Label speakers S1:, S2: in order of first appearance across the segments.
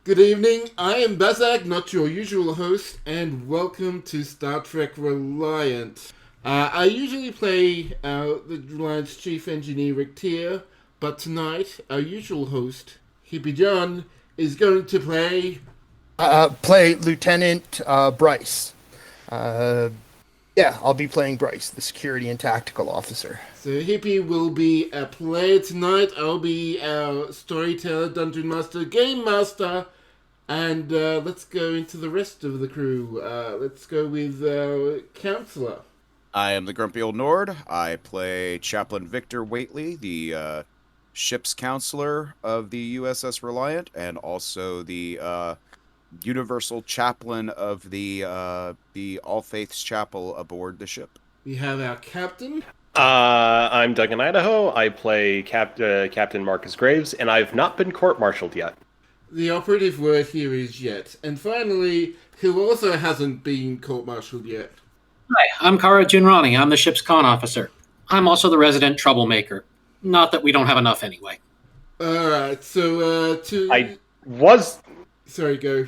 S1: Good evening, I am Bazak, not your usual host, and welcome to Star Trek Reliant. I usually play the Reliant's chief engineer Ryk'Tyr, but tonight our usual host, Hippie John, is going to play.
S2: Play Lieutenant Bryce. Uh, yeah, I'll be playing Bryce, the security and tactical officer.
S1: So Hippie will be a player tonight. I'll be our storyteller, dungeon master, game master, and let's go into the rest of the crew. Let's go with counselor.
S3: I am the grumpy old Nord. I play Chaplain Victor Whately, the ship's counselor of the USS Reliant, and also the universal chaplain of the All Faiths Chapel aboard the ship.
S1: We have our captain.
S4: I'm Duncan Idaho. I play Captain Marcus Graves, and I've not been court-martialed yet.
S1: The operative word here is yet. And finally, who also hasn't been court-martialed yet.
S5: Hi, I'm Kara Junrani. I'm the ship's con officer. I'm also the resident troublemaker. Not that we don't have enough anyway.
S1: Alright, so
S4: I was...
S1: Sorry, go.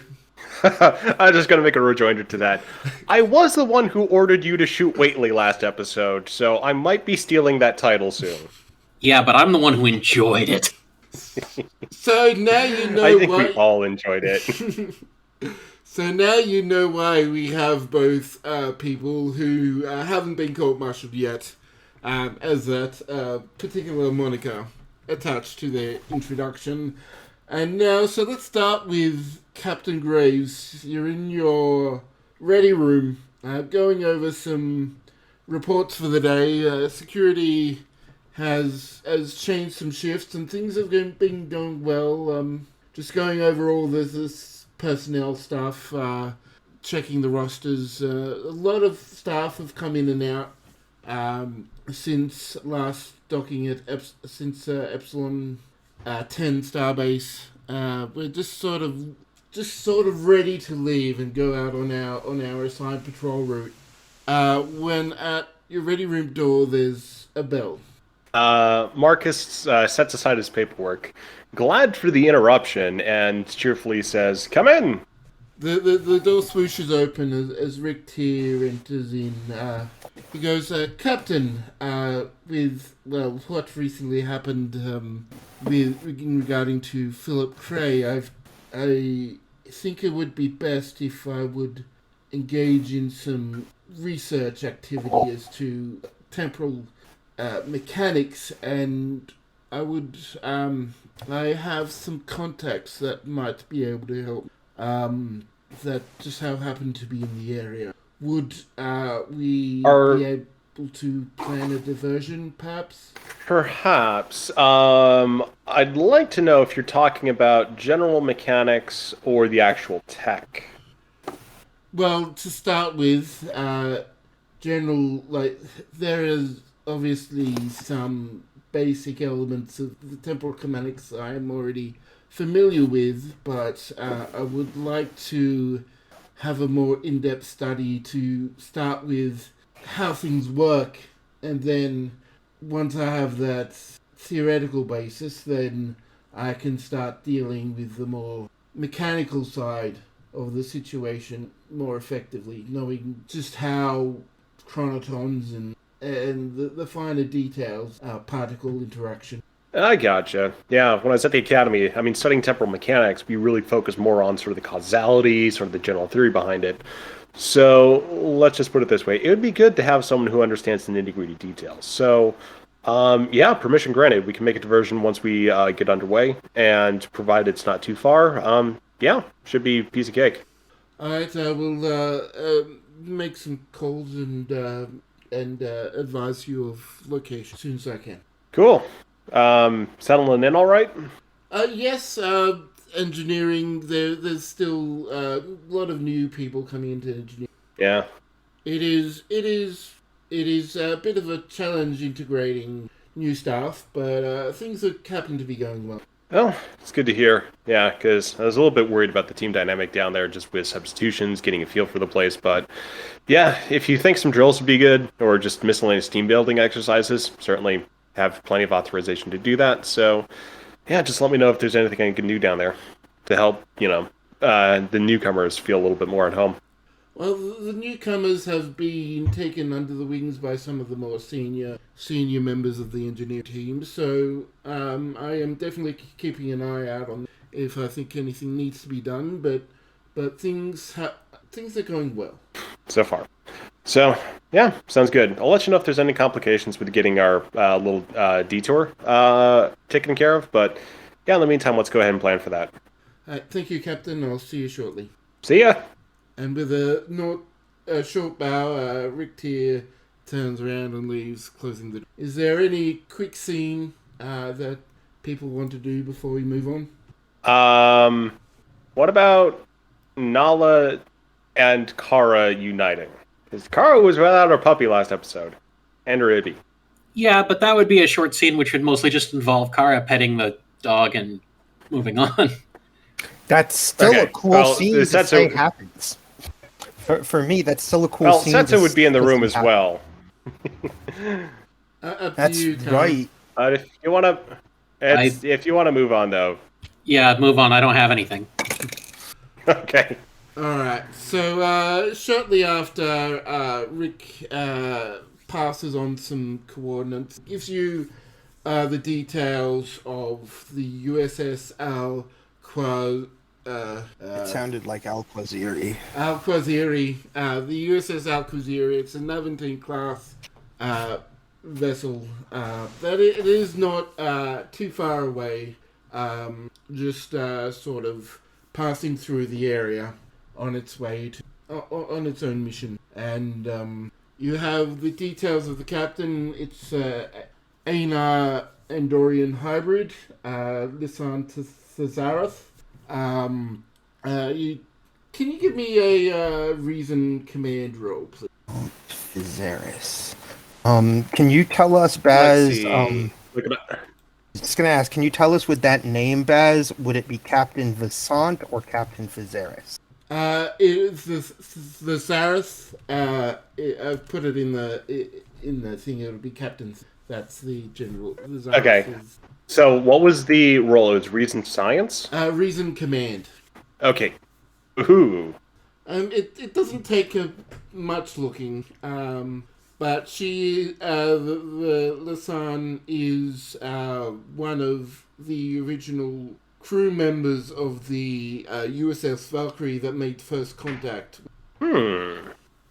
S4: I'm just going to make a rejoinder to that. I was the one who ordered you to shoot Whately last episode, so I might be stealing that title soon.
S5: Yeah, but I'm the one who enjoyed it.
S1: So now you know
S4: I think
S1: why...
S4: we all enjoyed it.
S1: So now you know why we have both people who haven't been court-martialed yet as that particular moniker attached to their introduction. And now, so let's start with Captain Graves. You're in your ready room, going over some reports for the day. Security has changed some shifts and things have been going well. Just going over all this personnel stuff, checking the rosters. A lot of staff have come in and out since last docking at Epsilon 10 Starbase. We're just sort of ready to leave and go out on our assigned patrol route. When at your ready room door, there's a bell.
S4: Marcus sets aside his paperwork, glad for the interruption, and cheerfully says, "Come in!"
S1: The door swooshes open as Ryk'Tyr enters in. He goes, Captain, with, well, what recently happened regarding to Philip Cray, I think it would be best if I would engage in some research activity as to temporal mechanics, and I have some contacts that might be able to help. That just so happen to be in the area. Would we be able to plan a diversion, perhaps?
S4: Perhaps. I'd like to know if you're talking about general mechanics or the actual tech.
S1: Well, to start with, general, there is obviously some basic elements of the temporal mechanics I am already familiar with, but I would like to have a more in-depth study to start with how things work, and then once I have that theoretical basis, then I can start dealing with the more mechanical side of the situation more effectively, knowing just how chronotons and the finer details, particle interaction.
S4: I gotcha. Yeah, when I was at the academy, studying temporal mechanics, we really focused more on sort of the causality, sort of the general theory behind it. So let's just put it this way. It would be good to have someone who understands the nitty-gritty details. So, yeah, permission granted. We can make a diversion once we get underway, and provided it's not too far, yeah, should be a piece of cake.
S1: Alright, I will make some calls and advise you of location as soon as I can.
S4: Cool. Settling in all right?
S1: Yes, engineering, there's still a lot of new people coming into engineering.
S4: Yeah.
S1: It is a bit of a challenge integrating new staff, but things are happen to be going well.
S4: Well, it's good to hear. Yeah, because I was a little bit worried about the team dynamic down there, just with substitutions, getting a feel for the place. But yeah, if you think some drills would be good, or just miscellaneous team building exercises, certainly have plenty of authorization to do that. So yeah, just let me know if there's anything I can do down there. to help, the newcomers feel a little bit more at home.
S1: Well, the newcomers have been taken under the wings by some of the more senior members of the engineer team, so I am definitely keeping an eye out on if I think anything needs to be done. But things are going well
S4: So far. So, yeah, sounds good. I'll let you know if there's any complications with getting our little detour taken care of. But, yeah, in the meantime, let's go ahead and plan for that.
S1: Thank you, Captain. I'll see you shortly.
S4: See ya!
S1: And with a short bow, Ryk'Tyr turns around and leaves, closing the door. Is there any quick scene that people want to do before we move on?
S4: What about Nala and Kara uniting? Because Kara was without her puppy last episode. And her Ibby.
S5: Yeah, but that would be a short scene which would mostly just involve Kara petting the dog and moving on.
S2: That's still a cool scene to say
S4: Cetsa
S2: happens. For me, that's still a cool scene.
S4: Cetsa would be in the room as well.
S1: That's you,
S2: right.
S4: If you want to move on, though.
S5: Yeah, move on. I don't have anything.
S4: Okay.
S1: Alright, so shortly after Rick passes on some coordinates, gives you the details of the USS al-Khwarizmi.
S2: It sounded like al-Khwarizmi.
S1: Al-Khwarizmi, the USS al-Khwarizmi. It's an Aventine-class vessel. That it is not too far away. Just sort of passing through the area on its way to on its own mission. And you have the details of the captain. It's Aina Andorian hybrid, Lisan Thazarath. Can you give me a reason command roll, please?
S2: Viserys. Can you tell us, Baz?
S4: Look at that.
S2: Just gonna ask, can you tell us with that name, Baz? Would it be Captain Visant or Captain Viserys?
S1: It's the Sareth. I've put it in the thing. It would be Captain. That's the general.
S4: Okay. So what was the role? It was reason science?
S1: Reason command.
S4: Okay. Ooh.
S1: It doesn't take much looking. But she, the Lisan is one of the original crew members of the USS Valkyrie that made first contact.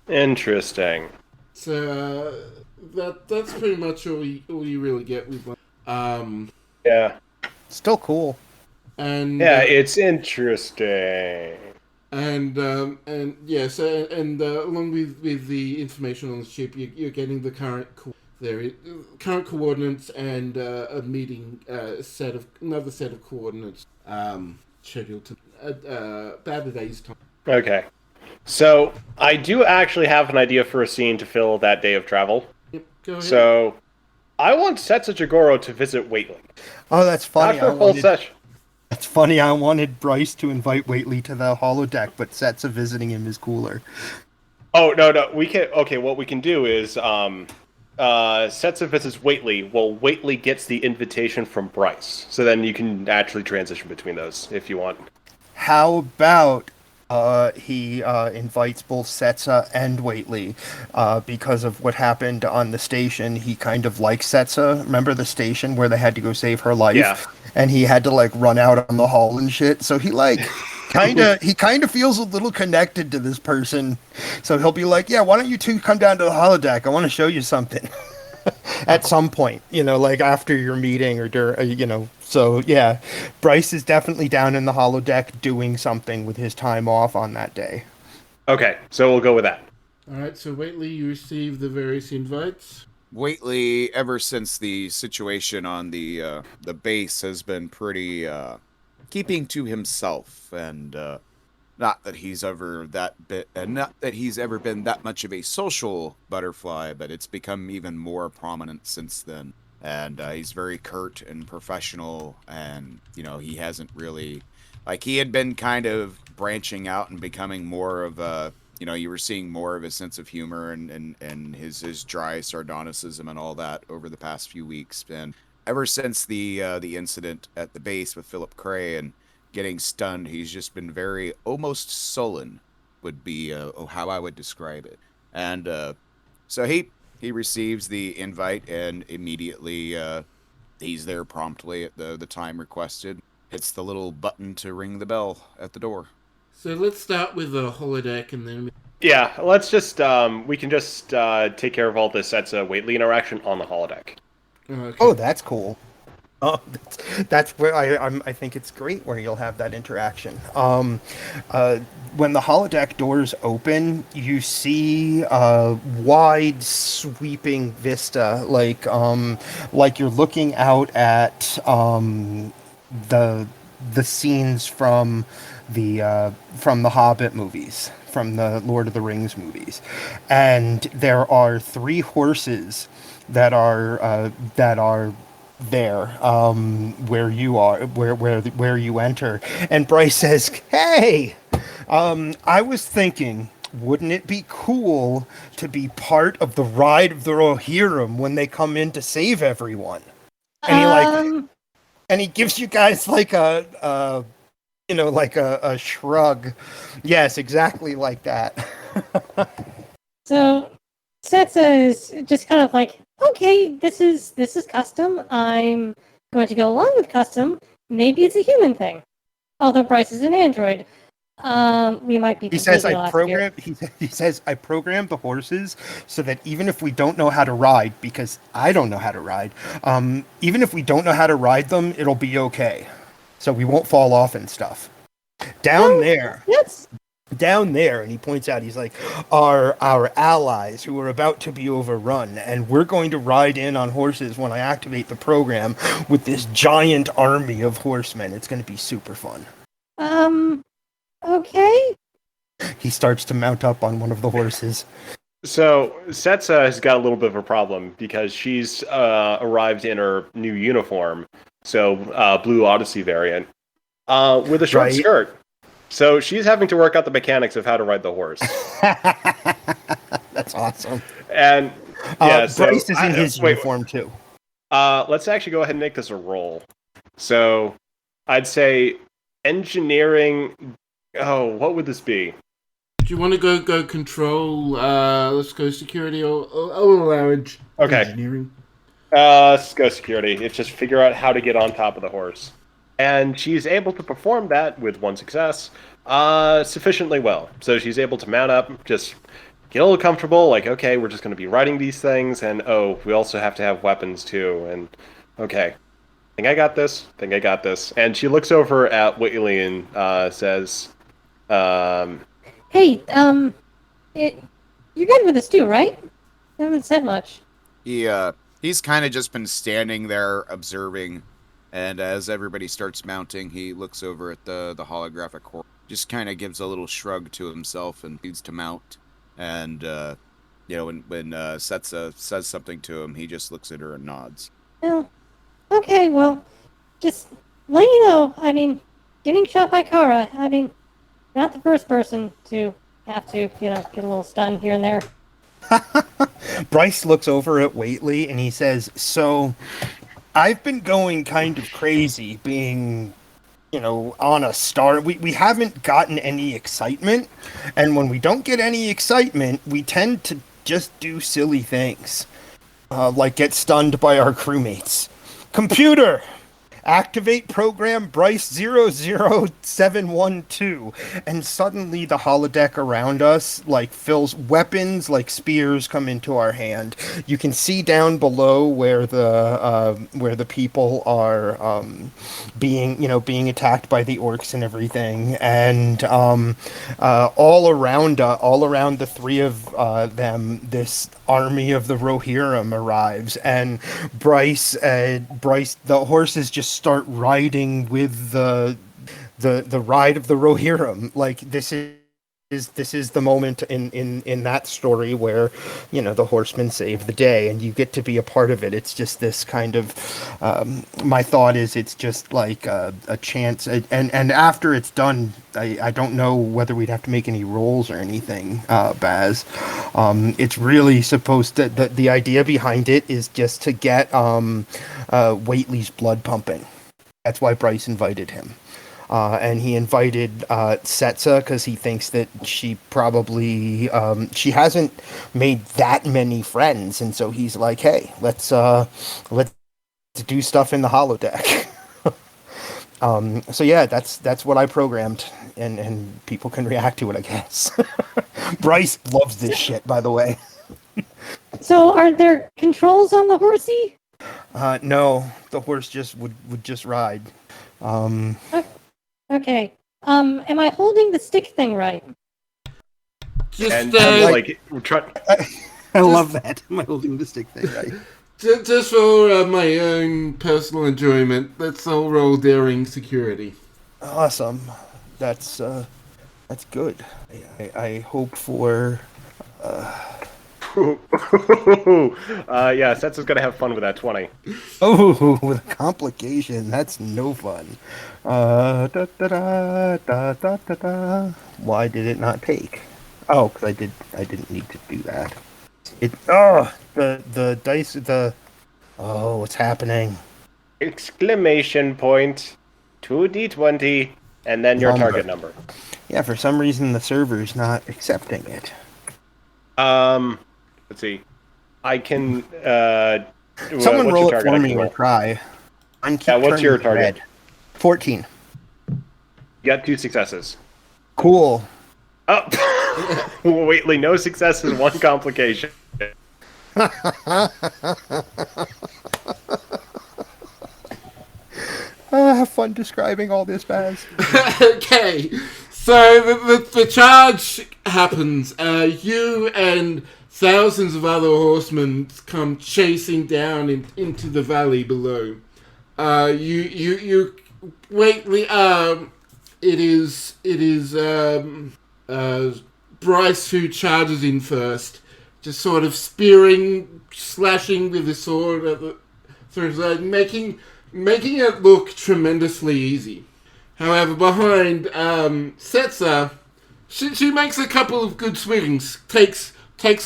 S4: Interesting.
S1: So that's pretty much all you really get with one.
S4: Yeah.
S2: Still cool.
S1: And
S4: yeah, it's interesting.
S1: And yes, and along with the information on the ship, you're getting the current coordinates and a meeting another set of coordinates scheduled to about a day's time.
S4: Okay, so I do actually have an idea for a scene to fill that day of travel.
S1: Yep, go ahead.
S4: So I want Cetsa Jagoro to visit Whately.
S2: Oh, that's funny.
S4: Not for a whole session.
S2: It's funny, I wanted Bryce to invite Whately to the holodeck, but Cetsa visiting him is cooler.
S4: Oh, no, we can... Okay, what we can do is, Cetsa visits Whately, while Whately gets the invitation from Bryce. So then you can actually transition between those, if you want.
S2: How about he invites both Cetsa and Whately because of what happened on the station. He kind of likes Cetsa. Remember the station where they had to go save her life?
S4: Yeah.
S2: And he had to run out on the hall and shit. So he kind of feels a little connected to this person. So he'll be like, yeah, why don't you two come down to the holodeck? I want to show you something. At some point, after your meeting or during, So yeah, Bryce is definitely down in the holodeck doing something with his time off on that day.
S4: Okay, so we'll go with that.
S1: All right, so Whately, you received the various invites.
S3: Whately, ever since the situation on the base has been pretty keeping to himself, and not that he's ever been that much of a social butterfly, but it's become even more prominent since then. And he's very curt and professional, and he hasn't really he had been kind of branching out and becoming more of a. You were seeing more of his sense of humor and his dry sardonicism and all that over the past few weeks. And ever since the incident at the base with Philip Cray and getting stunned. He's just been very almost sullen, would be how I would describe it. And so he receives the invite and immediately he's there promptly at the time requested. Hits the little button to ring the bell at the door.
S1: So let's start with the holodeck, and then
S4: Yeah, let's just we can just take care of all this Cetsa Whately interaction on the holodeck.
S1: okay.
S2: Oh, that's cool. Oh, that's where I think it's great where you'll have that interaction. When the holodeck doors open, you see a wide sweeping vista, like you're looking out at the scenes from the Hobbit movies, from the Lord of the Rings movies, and there are 3 horses that are there where you are, where you enter. And Bryce says, "Hey, I was thinking, wouldn't it be cool to be part of the Ride of the Rohirrim when they come in to save everyone?" And he gives you guys like a shrug. Yes, exactly like that.
S6: So Cetsa is just kind of like, okay, this is custom. I'm going to go along with custom. Maybe it's a human thing. Although Bryce is an android. We might be.
S2: He says
S6: completely lost here.
S2: he says I programmed the horses so that even if we don't know how to ride, because I don't know how to ride, even if we don't know how to ride them, it'll be okay. So we won't fall off and stuff. Down there, and he points out, he's like, our allies who are about to be overrun, and we're going to ride in on horses when I activate the program with this giant army of horsemen. It's going to be super fun.
S6: Okay.
S2: He starts to mount up on one of the horses.
S4: So Cetsa has got a little bit of a problem because she's arrived in her new uniform, so Blue Odyssey variant, with a short skirt. So she's having to work out the mechanics of how to ride the horse.
S2: That's awesome.
S4: And yeah, so
S2: Bryce is in his uniform too.
S4: Let's actually go ahead and make this a roll. So I'd say engineering. Oh, what would this be?
S1: Do you want to go control? Let's go security or allowance.
S4: Okay.
S1: Engineering.
S4: Let's go security. It's just figure out how to get on top of the horse. And she's able to perform that with 1 success sufficiently well. So she's able to mount up, just get a little comfortable, like, okay, we're just going to be riding these things, and oh, we also have to have weapons too, and okay. Think I got this. And she looks over at Whately and says,
S6: Hey, you're good with this too, right? You haven't said much.
S3: He's kind of just been standing there observing, and as everybody starts mounting, he looks over at the holographic horse, just kind of gives a little shrug to himself and needs to mount. And when Cetsa says something to him, he just looks at her and nods.
S6: Well, okay, well, just let you know, I mean, getting shot by Kara, I mean, not the first person to have to, get a little stunned here and there.
S2: Bryce looks over at Whately and he says, "So, I've been going kind of crazy being, on a star. We haven't gotten any excitement, and when we don't get any excitement, we tend to just do silly things, like get stunned by our crewmates. Computer, activate program Bryce 00712, and suddenly the holodeck around us fills. Weapons like spears come into our hand. You can see down below where the people are being attacked by the orcs and everything, and all around the 3 of them, this army of the Rohirrim arrives, and Bryce, the horses just start riding with the ride of the Rohirrim. This is the moment in that story where the horsemen save the day, and you get to be a part of it. It's just this kind of my thought is it's just like a chance, and after it's done, I don't know whether we'd have to make any rolls or anything, Baz. It's really supposed to, the idea behind it is just to get Whately's blood pumping. That's why Bryce invited him. and he invited Cetsa because he thinks that she probably she hasn't made that many friends, and so he's like, "Hey, let's do stuff in the holodeck." So yeah, that's what I programmed, and people can react to it, I guess. Bryce loves this shit, by the way.
S6: So, are there controls on the horsey?
S2: No, the horse just would just ride.
S6: Okay. Am I holding the stick thing right?
S1: Just,
S4: And we're trying.
S2: I love that. Am I holding the stick thing right?
S1: just for my own personal enjoyment, let's all roll daring security.
S2: Awesome. That's good. I hope for.
S4: Yeah, Setsa's gonna have fun with that 20.
S2: Oh, with a complication. That's no fun. Da, da, da, da, da, da, da. Why did it not take? Oh, because I didn't need to do that. The dice. Oh, what's happening?
S4: Exclamation point, 2d20, and then your target number.
S2: Yeah, for some reason the server's not accepting it.
S4: Let's see. I can.
S2: Someone
S4: what's
S2: roll
S4: your
S2: it
S4: target?
S2: for
S4: I
S2: me
S4: can
S2: or
S4: roll.
S2: try.
S4: What's your target?
S2: Red. 14.
S4: You got 2 successes.
S2: Cool.
S4: Oh, Whately, no successes, 1 complication.
S2: Have fun describing all this, Baz.
S1: Okay, so the charge happens. You and thousands of other horsemen come chasing down into the valley below. You Whately. It is Bryce who charges in first, just sort of spearing, slashing with his sword at the through his leg, making it look tremendously easy. However, behind Cetsa, she makes a couple of good swings, takes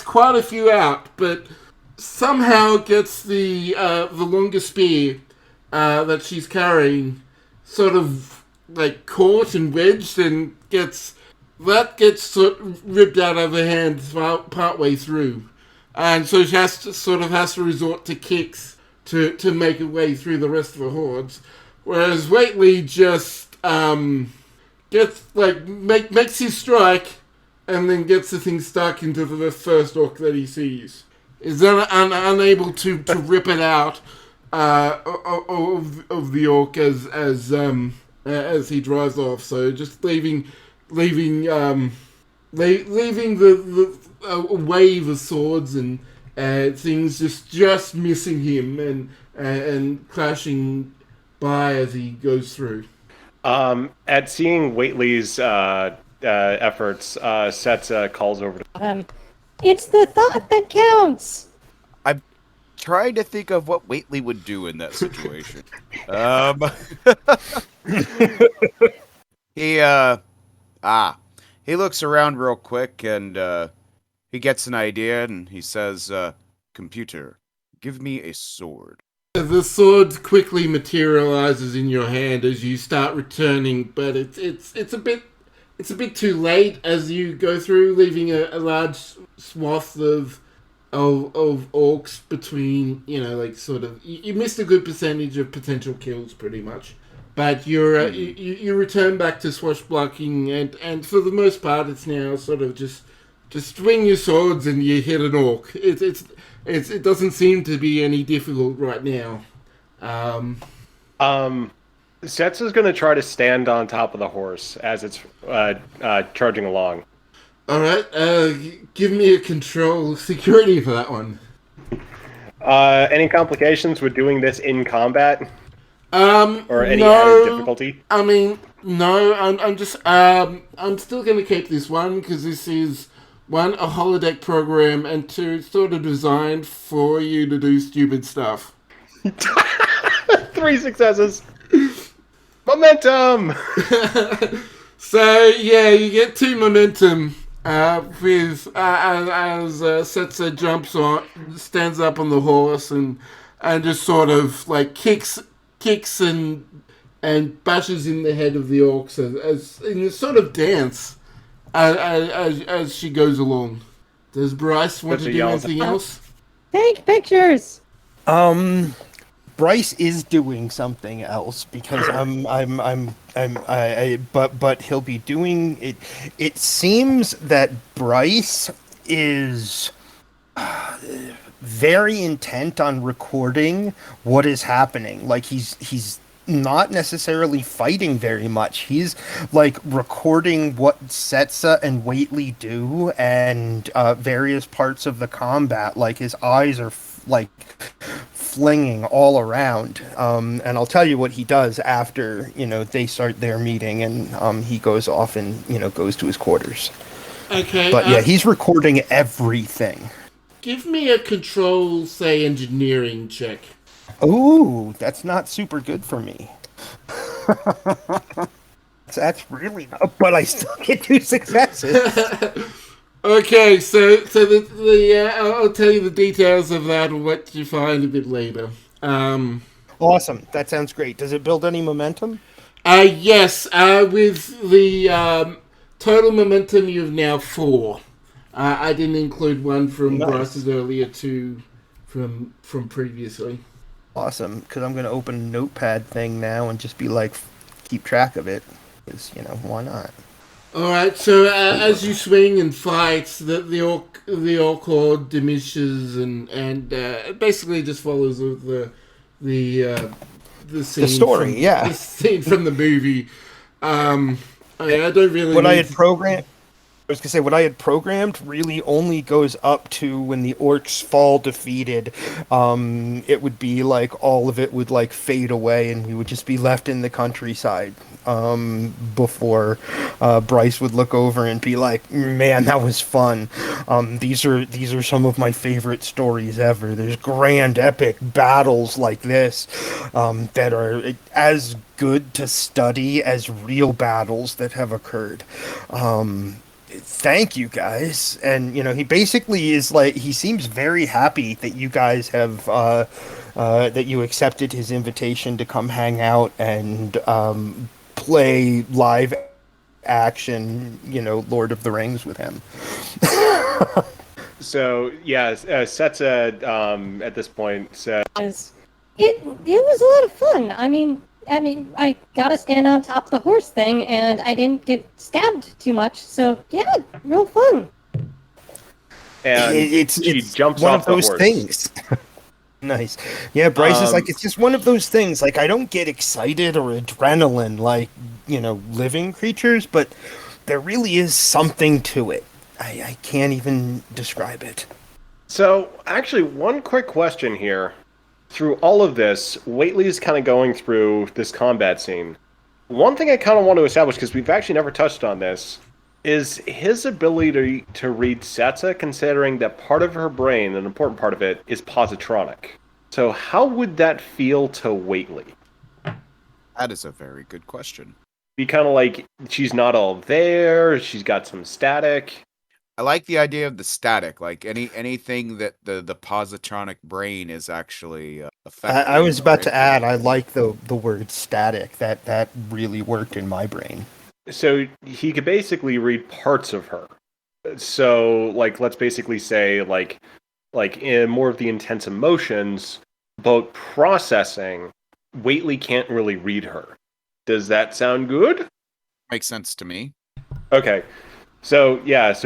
S1: quite a few out, but somehow gets the longer spear that she's carrying sort of like caught and wedged, and gets sort of ripped out of her hand part way through, and so she has to resort to kicks to make her way through the rest of the hordes, whereas Whately just gets makes his strike and then gets the thing stuck into the first orc that he sees. Is unable to rip it out of the orc as he drives off. So just leaving the a wave of swords and things just missing him and crashing by as he goes through.
S4: At seeing Whately's efforts, Setsa calls over to.
S6: It's the thought that counts.
S3: I'm trying to think of what Whately would do in that situation. He looks around real quick and he gets an idea and he says, "Computer, give me a sword."
S1: The sword quickly materializes in your hand as you start returning, but it's a bit too late as you go through, leaving a large swath of orcs between. You missed a good percentage of potential kills, pretty much. But you return back to swashbuckling, and for the most part, it's now sort of just swing your swords and you hit an orc. It doesn't seem to be any difficult right now.
S4: Setsa's going to try to stand on top of the horse as it's charging along.
S1: All right, give me a control security for that one.
S4: Any complications with doing this in combat? Or any
S1: no,
S4: added difficulty?
S1: I mean, no. I'm still going to keep this one because this is one, a holodeck program, and two, it's sort of designed for you to do stupid stuff.
S4: 3 successes. Momentum.
S1: So yeah, you get 2 momentum with as Cetsa jumps on, stands up on the horse and just sort of like kicks and and bashes in the head of the orcs as in a sort of dance as she goes along. Does Bryce want to do anything else?
S6: Take pictures.
S2: Bryce is doing something else because but he'll be doing it. It seems that Bryce is very intent on recording what is happening. Like he's not necessarily fighting very much. He's like recording what Cetsa and Whately do and various parts of the combat. Like his eyes are like flinging all around. And I'll tell you what he does after, they start their meeting and he goes off and, goes to his quarters.
S1: Okay.
S2: But yeah, he's recording everything.
S1: Give me a control, say, engineering check.
S2: Ooh, that's not super good for me. That's really not, but I still get 2 successes.
S1: Okay, so I'll tell you the details of that and what you find a bit later.
S2: Awesome, that sounds great. Does it build any momentum?
S1: Yes, with the total momentum you have now 4. I didn't include one from Bryce's earlier, 2 from previously.
S2: Awesome, because I'm going to open a notepad thing now and just be like, keep track of it. Because, why not?
S1: Alright, so as you swing and fight, the orc horde diminishes and basically just follows the scene.
S2: The story,
S1: The scene from the movie. I don't really...
S2: What I had programmed... I was going to say, what I had programmed really only goes up to when the orcs fall defeated. It would be like all of it would like fade away and we would just be left in the countryside before Bryce would look over and be like, man, that was fun. These are some of my favorite stories ever. There's grand epic battles like this that are as good to study as real battles that have occurred. Thank you guys. And he basically is like, he seems very happy that you guys have that you accepted his invitation to come hang out and play live action Lord of the Rings with him.
S4: So Cetsa at this point said
S6: it was a lot of fun. I mean, I got to stand on top of the horse thing, and I didn't get stabbed too much. So yeah, real fun.
S4: And
S2: it's
S4: jumps
S2: one
S4: off
S2: of those
S4: the horse.
S2: Things. Nice. Yeah, Bryce is like, it's just one of those things. Like, I don't get excited or adrenaline like living creatures, but there really is something to it. I can't even describe it.
S4: So actually, one quick question here. Through all of this, Whately's kind of going through this combat scene. One thing I kind of want to establish, because we've actually never touched on this, is his ability to read Cetsa, considering that part of her brain, an important part of it, is positronic. So how would that feel to Whately?
S3: That is a very good question.
S4: Be kind of like, she's not all there, she's got some static.
S3: I like the idea of the static, like anything that the positronic brain is actually affecting.
S2: I was about to add, I like the word static. That really worked in my brain.
S4: So he could basically read parts of her. So let's basically say like in more of the intense emotions, but processing, Whately can't really read her. Does that sound good?
S3: Makes sense to me.
S4: Okay. So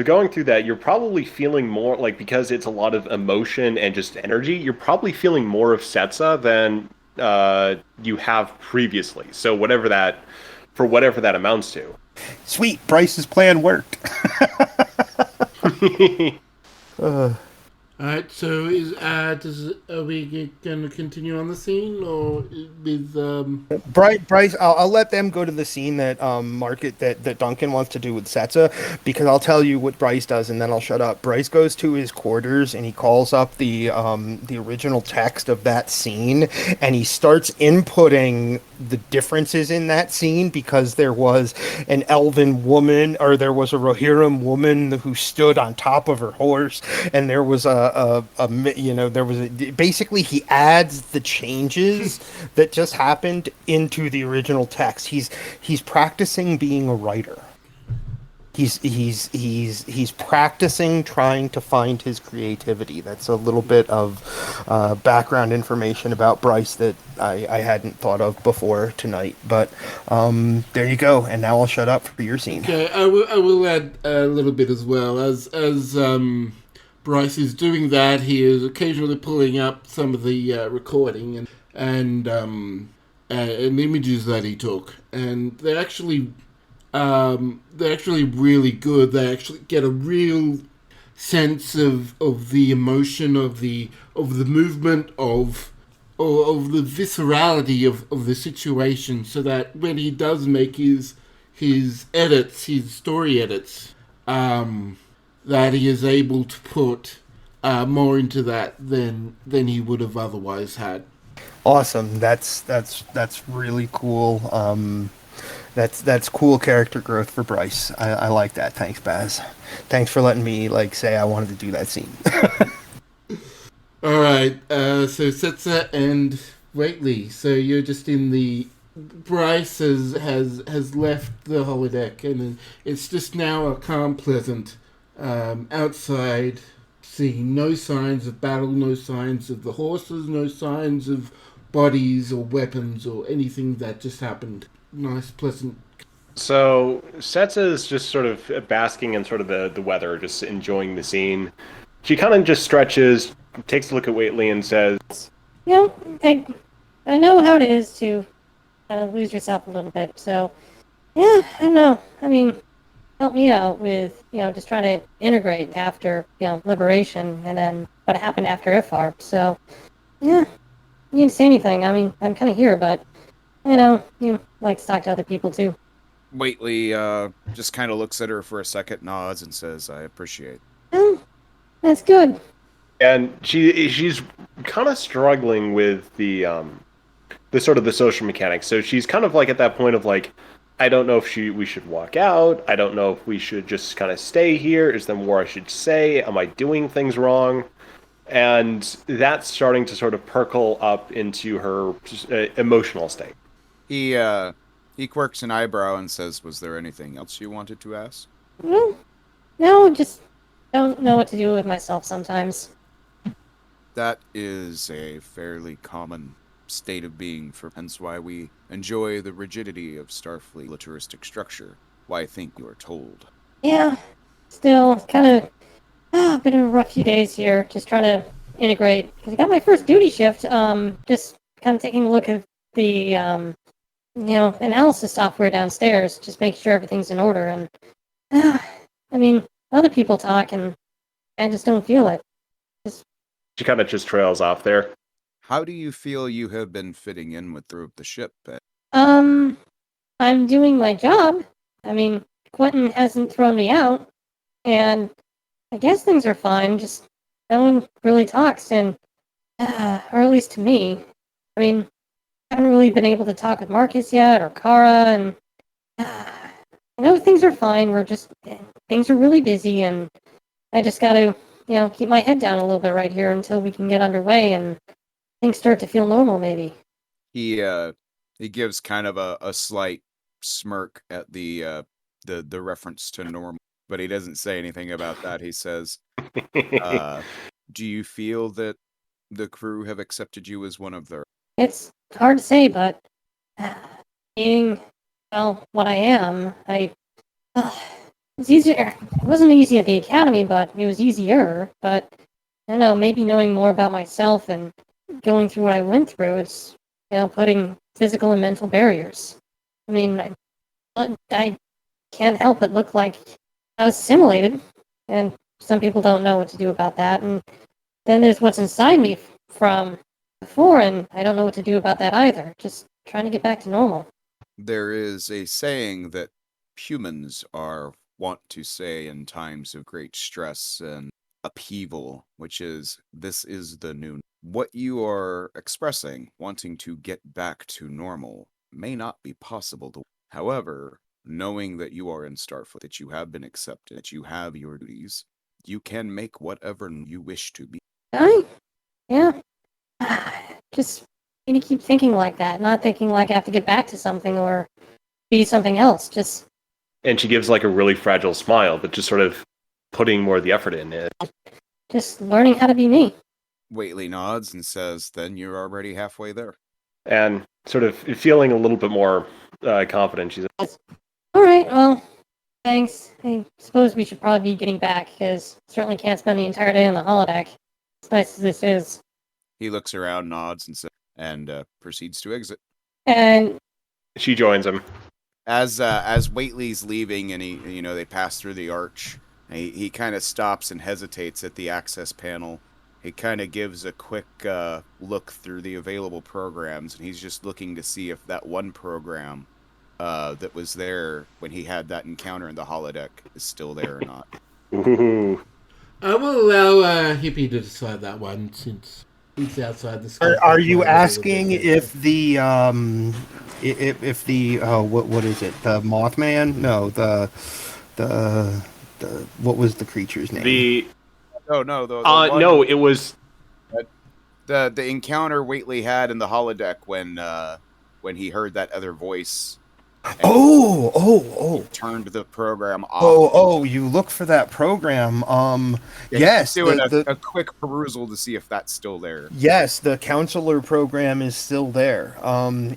S4: going through that, you're probably feeling more, because it's a lot of emotion and just energy, you're probably feeling more of Cetsa than you have previously. So whatever that amounts to.
S2: Sweet, Bryce's plan worked.
S1: Alright, so are we going to continue on the scene, or with...
S2: Bryce, I'll let them go to the scene that that Duncan wants to do with Cetsa, because I'll tell you what Bryce does, and then I'll shut up. Bryce goes to his quarters, and he calls up the original text of that scene, and he starts inputting the differences in that scene, because there was an elven woman, or there was a Rohirrim woman who stood on top of her horse, and there was a basically he adds the changes that just happened into the original text. He's practicing being a writer. He's practicing trying to find his creativity. That's a little bit of background information about Bryce that I hadn't thought of before tonight. But there you go. And now I'll shut up for your scene.
S1: Okay, I will add a little bit as well. As Bryce is doing that, he is occasionally pulling up some of the recording and images that he took, and they're actually really good. They actually get a real sense of the emotion, of the movement, of the viscerality of the situation, so that when he does make his edits, his story edits, that he is able to put more into that than he would have otherwise had.
S2: Awesome. That's really cool. That's cool character growth for Bryce. I like that. Thanks, Baz. Thanks for letting me say I wanted to do that scene.
S1: All right. So Cetsa and Whately. So you're just in the Bryce has left the holodeck, and it's just now a calm, pleasant outside scene. No signs of battle. No signs of the horses. No signs of bodies or weapons or anything that just happened. Nice, pleasant.
S4: So Setsa is just sort of basking in sort of the weather, just enjoying the scene. She kind of just stretches, takes a look at Whately, and says,
S6: You know, I know how it is to lose yourself a little bit. So, yeah, I don't know. I mean, help me out with, just trying to integrate after, liberation, and then what happened after Ifar. So, yeah, you didn't say anything. I mean, I'm kind of here, but, you like to talk to other people, too.
S3: Whately just kind of looks at her for a second, nods, and says, I appreciate it.
S6: Oh, that's good.
S4: and she's kind of struggling with the sort of the social mechanics. So she's kind of at that point of I don't know if we should walk out. I don't know if we should just kind of stay here. Is there more I should say? Am I doing things wrong? And that's starting to sort of percolate up into her emotional state.
S3: He quirks an eyebrow and says, was there anything else you wanted to ask?
S6: Well, no, just don't know what to do with myself sometimes.
S3: That is a fairly common state of being, hence why we enjoy the rigidity of Starfleet militaristic structure. Why I think you are told.
S6: Yeah, still kind of been a rough few days here, just trying to integrate. Because I got my first duty shift, just kind of taking a look at the, analysis software downstairs, just make sure everything's in order. And, I mean, other people talk, and I just don't feel it.
S4: She kind of just trails off there.
S3: How do you feel you have been fitting in with the ship?
S6: I'm doing my job. I mean, Quentin hasn't thrown me out, and I guess things are fine, just no one really talks, and, or at least to me. I mean, I haven't really been able to talk with Marcus yet, or Kara, and I know things are fine, things are really busy, and I just gotta, keep my head down a little bit right here until we can get underway, and things start to feel normal, maybe.
S3: He gives kind of a slight smirk at the reference to normal, but he doesn't say anything about that. He says, do you feel that the crew have accepted you as one of their...
S6: It's hard to say, but being, what I am, it's easier. It wasn't easy at the academy, but it was easier. But, I don't know, maybe knowing more about myself and going through what I went through, it's, putting physical and mental barriers. I mean, I can't help but look like I was assimilated, and some people don't know what to do about that. And then there's what's inside me from before, and I don't know what to do about that either. Just trying to get back to normal.
S3: There is a saying that humans are wont to say in times of great stress and upheaval, which is, this is the new... What you are expressing, wanting to get back to normal, may not be possible to... However, knowing that you are in Starfleet, that you have been accepted, that you have your duties, you can make whatever you wish to be.
S6: Yeah. Just need to keep thinking like that, not thinking like I have to get back to something or be something else. Just.
S4: And she gives like a really fragile smile, but just sort of putting more of the effort in it.
S6: Just learning how to be me.
S3: Whately nods and says, then you're already halfway there.
S4: And sort of feeling a little bit more confident, she says,
S6: All right, well, thanks. I suppose we should probably be getting back, because certainly can't spend the entire day on the holodeck, as nice as this is.
S3: He looks around, nods, and proceeds to exit.
S6: And
S4: she joins him.
S3: As Whately's leaving, and they pass through the arch, he kind of stops and hesitates at the access panel. He kind of gives a quick look through the available programs, and he's just looking to see if that one program that was there when he had that encounter in the holodeck is still there or not.
S4: Ooh.
S1: I will allow Hippie to decide that one, since he's outside the scope.
S2: Are you asking if the what is it? The Mothman? No, the what was the creature's name?
S4: No, it was
S3: the encounter Whately had in the holodeck when he heard that other voice. Turned the program off.
S2: You look for that program.
S3: Yes, doing a quick perusal to see if that's still there.
S2: Yes, the counselor program is still there.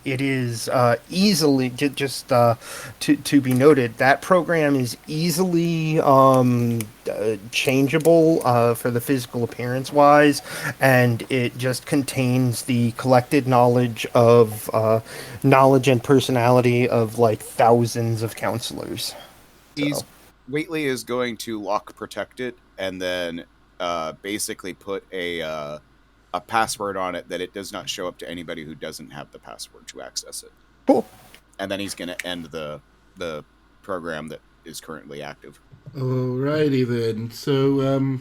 S2: It is easily just to be noted. That program is easily changeable for the physical appearance wise, and it just contains the collected knowledge and personality of like thousands of counselors.
S3: Whately is going to lock protect it, and then basically put a password on it that it does not show up to anybody who doesn't have the password to access it.
S2: Cool.
S3: And then he's going to end the program that is currently active.
S1: Alrighty then. So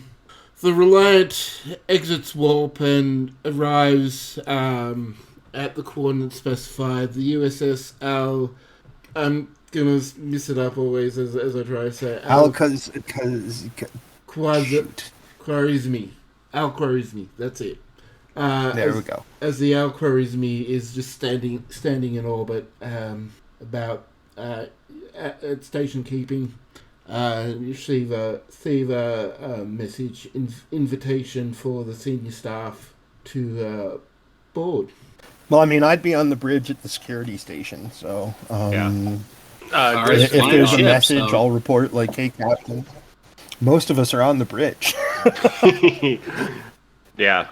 S1: the Reliant exits warp and arrives at the coordinates specified. The USS Al. I'm gonna mess it up always as I try to say al-Khwarizmi. Al-Khwarizmi. That's it.
S2: There we go.
S1: As the al-Khwarizmi is just standing in orbit, about at station keeping. You receive a message invitation for the senior staff to board.
S2: Well, I mean, I'd be on the bridge at the security station, so if there's a message, I'll report, like, hey, Captain. Most of us are on the bridge.
S4: Yeah.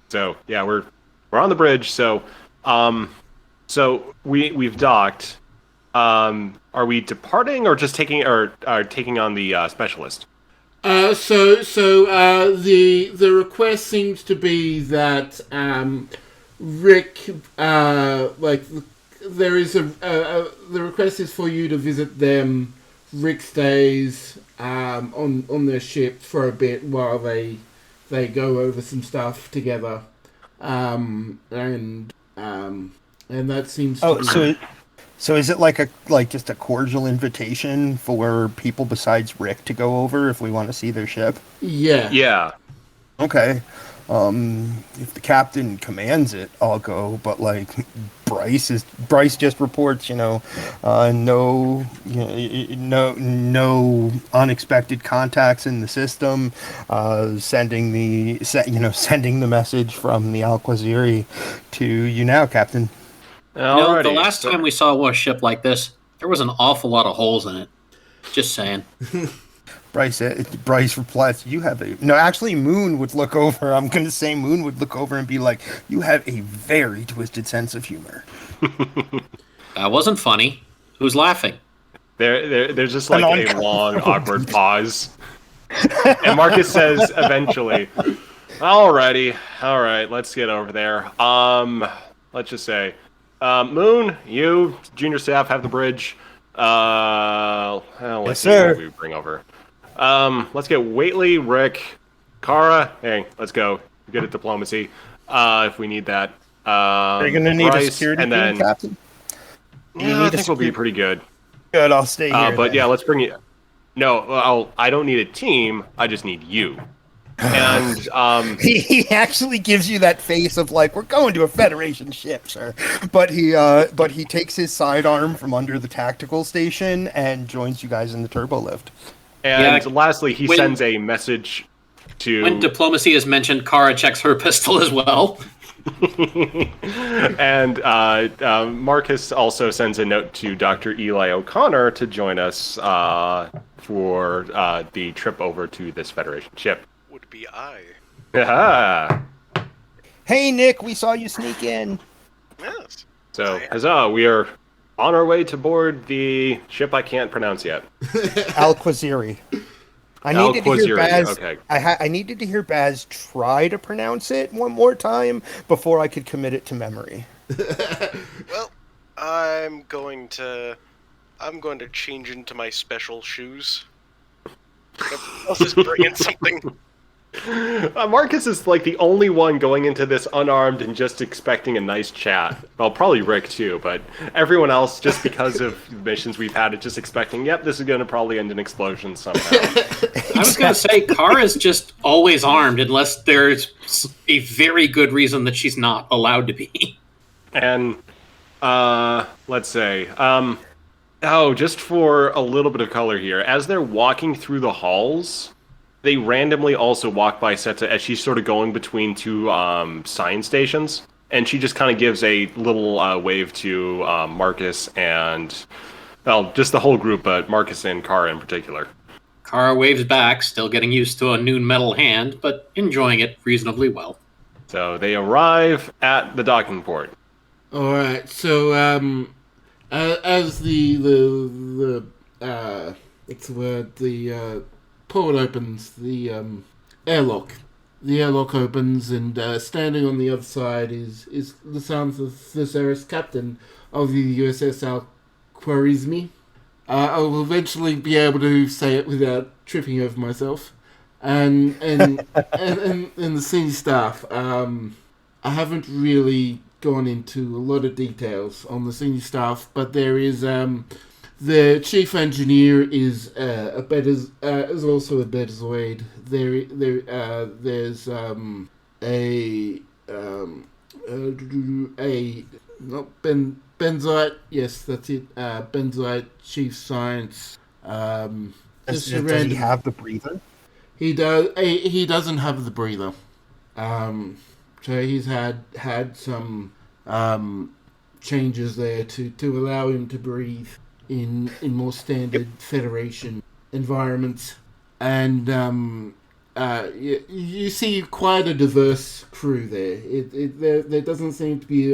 S4: So, yeah, we're on the bridge, so we've docked. Are we departing or just taking on the specialist?
S1: So the request seems to be that Rick, there is the request is for you to visit them. Rick stays on their ship for a bit while they go over some stuff together, and that seems.
S2: So is it just a cordial invitation for people besides Rick to go over if we want to see their ship?
S1: Yeah.
S4: Yeah.
S2: Okay. If the captain commands it, I'll go. But like Bryce just reports, no unexpected contacts in the system. Sending the message from the al-Khwarizmi to you now, Captain.
S5: The last time we saw a ship like this, there was an awful lot of holes in it. Just saying.
S2: Bryce replies, actually Moon would look over. I'm going to say Moon would look over and be like, you have a very twisted sense of humor.
S5: That wasn't funny. Who's laughing?
S4: There's just like a long, awkward pause. And Marcus says eventually, all right, let's get over there. Let's just say, Moon, you, junior staff, have the bridge. Let's see what we bring over. Let's get Whately, Rick, Kara. Hey, let's go. Good at diplomacy. If we need that.
S2: Are you going to need
S4: Bryce,
S2: a security
S4: and then,
S2: Captain?
S4: Yeah, I think we'll be pretty good.
S2: Good, I'll stay here.
S4: But yeah, let's bring you. No, well, I don't need a team. I just need you. And
S2: He actually gives you that face of like, we're going to a Federation ship, sir. But he takes his sidearm from under the tactical station and joins you guys in the turbo lift.
S4: and lastly, he sends a message to.
S5: When diplomacy is mentioned, Kara checks her pistol as well.
S4: And Marcus also sends a note to Dr. Eli O'Connor to join us for the trip over to this Federation ship.
S7: Would be I.
S4: Yeah.
S2: Hey, Nick, we saw you sneak in.
S7: Yes.
S4: So, huzzah, we are on our way to board the ship I can't pronounce yet.
S2: Al-Khwarizmi. I needed to hear Baz.
S4: Okay.
S2: I needed to hear Baz try to pronounce it one more time before I could commit it to memory.
S7: Well, I'm going to change into my special shoes. Everyone else is bringing something.
S4: Marcus is like the only one going into this unarmed and just expecting a nice chat. Well, probably Rick too, but everyone else, just because of missions we've had, is just expecting, yep, this is going to probably end in explosions somehow.
S5: I was going to say, Kara's just always armed unless there's a very good reason that she's not allowed to be.
S4: And, let's say, just for a little bit of color here, as they're walking through the halls, they randomly also walk by Cetsa as she's sort of going between two science stations, and she just kind of gives a little wave to Marcus and, well, just the whole group, but Marcus and Kara in particular.
S5: Kara waves back, still getting used to a new metal hand, but enjoying it reasonably well.
S4: So they arrive at the docking port.
S1: All right. So as the what's the word? The port opens, the airlock. The airlock opens, and standing on the other side is the Sons of Thesaurus, captain of the USS al-Khwarizmi. I will eventually be able to say it without tripping over myself. And the senior staff. I haven't really gone into a lot of details on the senior staff, but there is the chief engineer is also a Betazoid. There's Benzite. Yes, that's it. Benzite chief science.
S2: Does he have the breather?
S1: He does. He doesn't have the breather. So he's had some changes there to allow him to breathe in more standard Federation environments, and you see quite a diverse crew there. There doesn't seem to be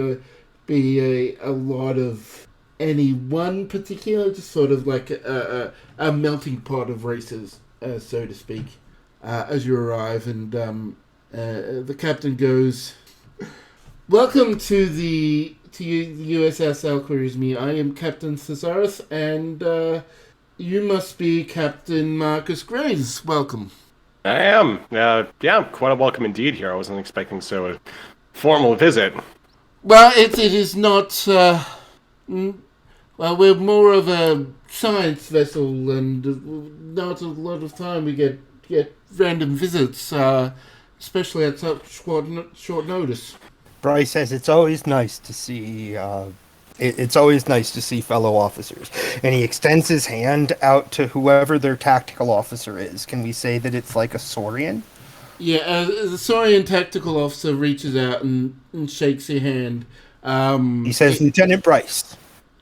S1: a lot of any one particular, just sort of like a melting pot of races, so to speak, as you arrive, and the captain goes, "Welcome to the USS al-Khwarizmi. I am Captain Thesaurus, and you must be Captain Marcus Graves. Welcome."
S4: I am. Quite a welcome indeed here. I wasn't expecting so a formal visit.
S1: Well, it is not. Well, we're more of a science vessel, and not a lot of time we get random visits, especially at such short notice.
S2: Bryce says it's always nice to see. It's always nice to see fellow officers, and he extends his hand out to whoever their tactical officer is. Can we say that it's like a Saurian?
S1: Yeah, the Saurian tactical officer reaches out and shakes your hand.
S2: He says, "Lieutenant Bryce."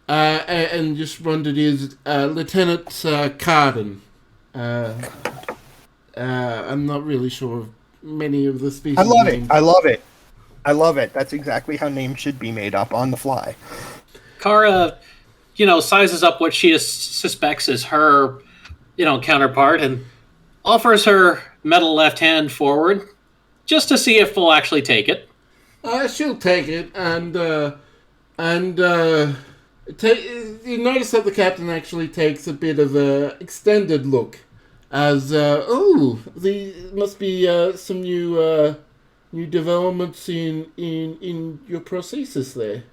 S1: And just wondered is Lieutenant Carden. I'm not really sure of many of the species.
S2: I love it. I love it. That's exactly how names should be made up on the fly.
S5: Kara, sizes up what she suspects is her, counterpart and offers her metal left hand forward just to see if we'll actually take it.
S1: She'll take it, and you notice that the captain actually takes a bit of a extended look, as there must be some new developments in your prosthesis there.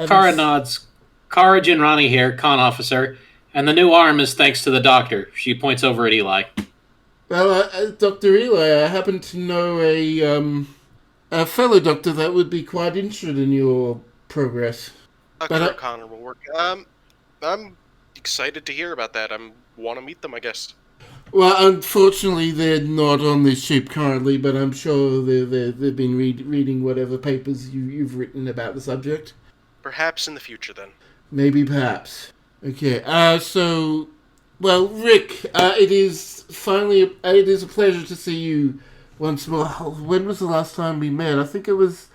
S5: Kara nods. Kara Jinrani here, con officer, And the new arm is thanks to the doctor. She points over at Eli.
S1: Well, Dr. Eli, I happen to know a fellow doctor that would be quite interested in your progress.
S7: Kirk Connor will work. I'm excited to hear about that. I want to meet them, I guess.
S1: Well, unfortunately, they're not on this ship currently, but I'm sure they've been reading whatever papers you've written about the subject.
S7: Perhaps in the future, then.
S1: Maybe, perhaps. Okay, well, Rick, it is a pleasure to see you once more. When was the last time we met? I think it was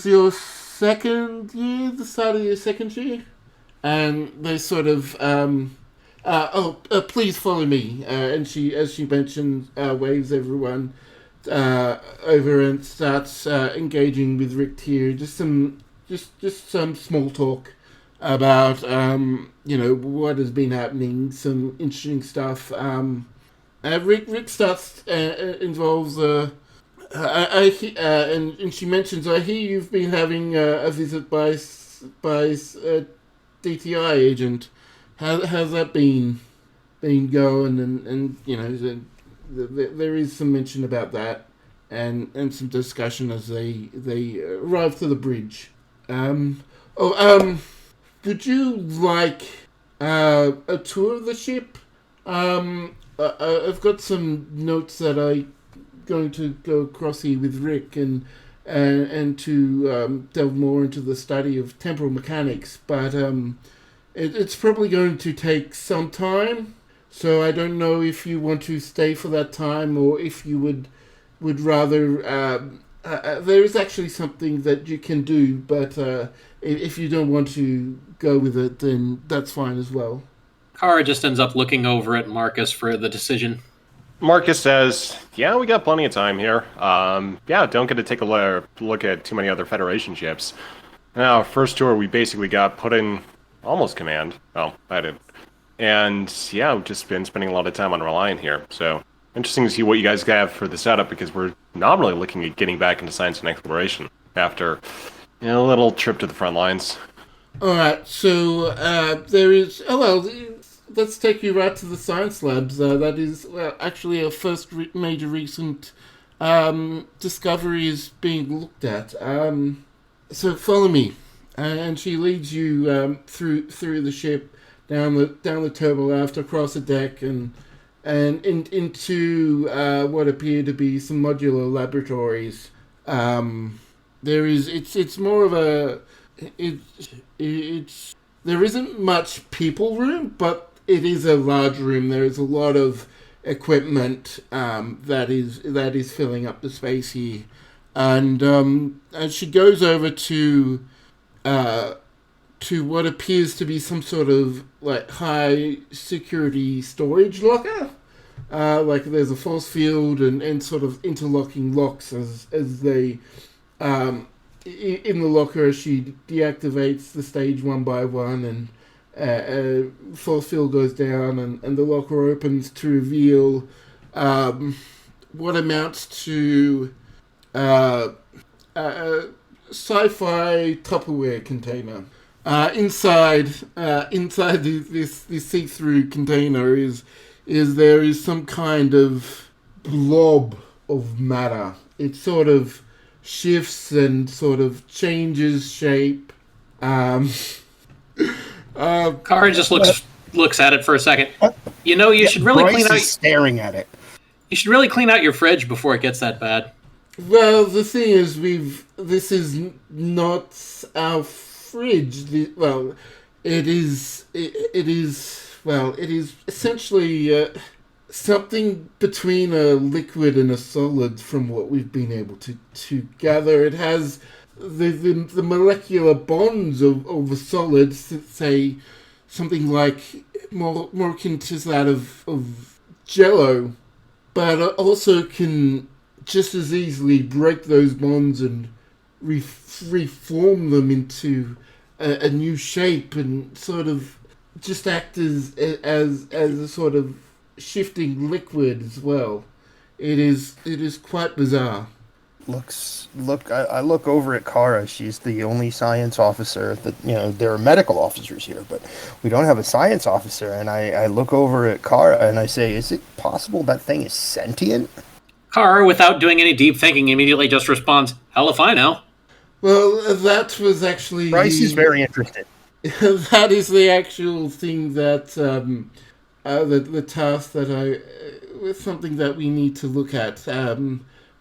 S1: your second year, the start of your second year? And they sort of, please follow me. And she, as she mentioned, waves everyone over and starts engaging with Ryk'Tyr. Just some small talk about what has been happening, some interesting stuff. Rick starts involves and she mentions, I hear you've been having a visit by DTI agent. How's that been going? And there is some mention about that and some discussion as they arrive to the bridge. Would you like a tour of the ship? I've got some notes that I'm going to go across here with Rick and to delve more into the study of temporal mechanics, but it's probably going to take some time. So I don't know if you want to stay for that time or if you would rather. There is actually something that you can do, but if you don't want to go with it, then that's fine as well.
S5: Kara just ends up looking over at Marcus for the decision.
S4: Marcus says, yeah, we got plenty of time here. Don't get to take a look at too many other Federation ships. Now, first tour, we basically got put in almost command. Oh, I did. And yeah, we've just been spending a lot of time on Reliant here. So, interesting to see what you guys have for the setup, because we're nominally looking at getting back into science and exploration after a little trip to the front lines.
S1: Alright, so there is... let's take you right to the science labs. That is actually our first major recent discovery is being looked at. So follow me, and she leads you through the ship, down the turbo aft, across the deck, and into what appear to be some modular laboratories. It's more of a there isn't much people room, but it is a large room. There is a lot of equipment that is filling up the space here, and as she goes over to what appears to be some sort of like high security storage locker. Like there's a force field and sort of interlocking locks as they in the locker as she deactivates the stage one by one, and force field goes down and the locker opens to reveal what amounts to a sci-fi Tupperware container. Inside this see-through container is some kind of blob of matter. It sort of shifts and sort of changes shape.
S5: Kara just looks at it for a second. You should really
S2: Bryce
S5: clean out.
S2: is staring at it.
S5: You should really clean out your fridge before it gets that bad.
S1: Well, the thing is, this is not our fridge. It is essentially something between a liquid and a solid, from what we've been able to gather. It has the molecular bonds of a solid, say something like more akin to that of Jello, but also can just as easily break those bonds and reform them into a new shape and sort of just act as a sort of shifting liquid as well. It is quite bizarre.
S2: I look over at Kara. She's the only science officer that, there are medical officers here, but we don't have a science officer. And I look over at Kara and I say, is it possible that thing is sentient?
S5: Kara, without doing any deep thinking, immediately just responds, "Hell if I know."
S1: Well, that was actually
S2: Bryce is very interested.
S1: that is the actual thing that the task that was something that we need to look at.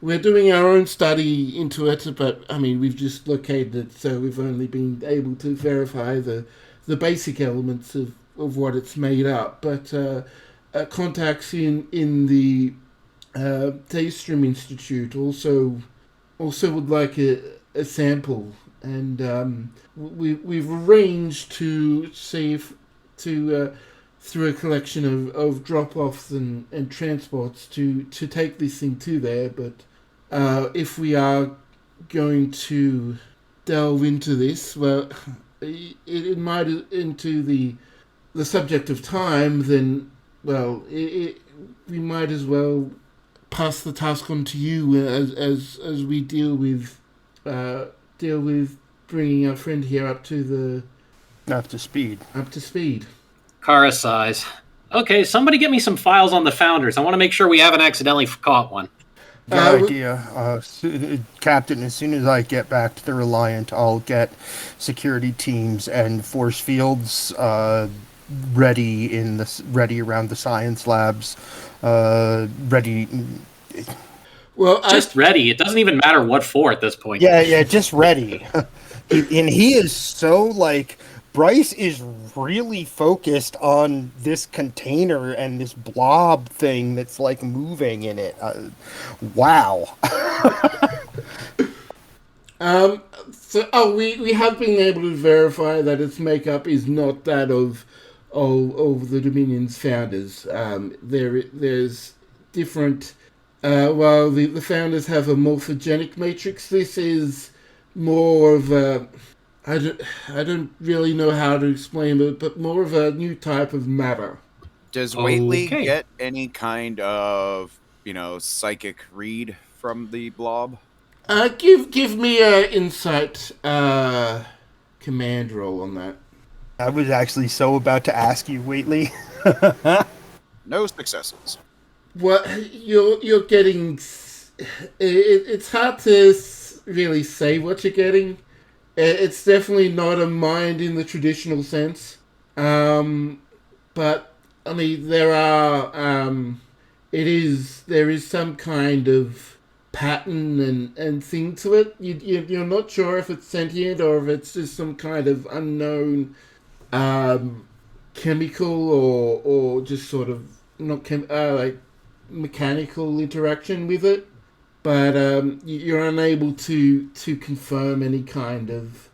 S1: We're doing our own study into it, but I mean we've just located it, so we've only been able to verify the basic elements of what it's made up. But contacts in the Daystrom Institute also would like a sample, and we've arranged to see if through a collection of drop-offs and transports to take this thing to there. But if we are going to delve into this, well, it might into the subject of time, then well, we might as well pass the task on to you as we deal with bringing our friend here up to speed.
S5: Kara sighs. Okay, somebody get me some files on the Founders. I want to make sure we haven't accidentally caught one.
S2: Good idea. Captain, as soon as I get back to the Reliant, I'll get security teams and force fields ready around the science labs. Ready.
S1: Well,
S5: just ready. It doesn't even matter what for at this point.
S2: Yeah, just ready. And he is so Bryce is really focused on this container and this blob thing that's moving in it. Wow.
S1: We have been able to verify that its makeup is not that of the Dominion's founders. There's different. While the founders have a morphogenic matrix, this is more of a. I don't really know how to explain it, but more of a new type of matter.
S3: Does Whately get any kind of, psychic read from the blob?
S1: Give me an insight command roll on that.
S2: I was actually so about to ask you, Whately.
S3: No successes.
S1: Well, you're getting. It's hard to really say what you're getting. It's definitely not a mind in the traditional sense, but I mean there is some kind of pattern and thing to it. You're not sure if it's sentient or if it's just some kind of unknown chemical or just sort of not mechanical interaction with it. But you're unable to confirm any kind of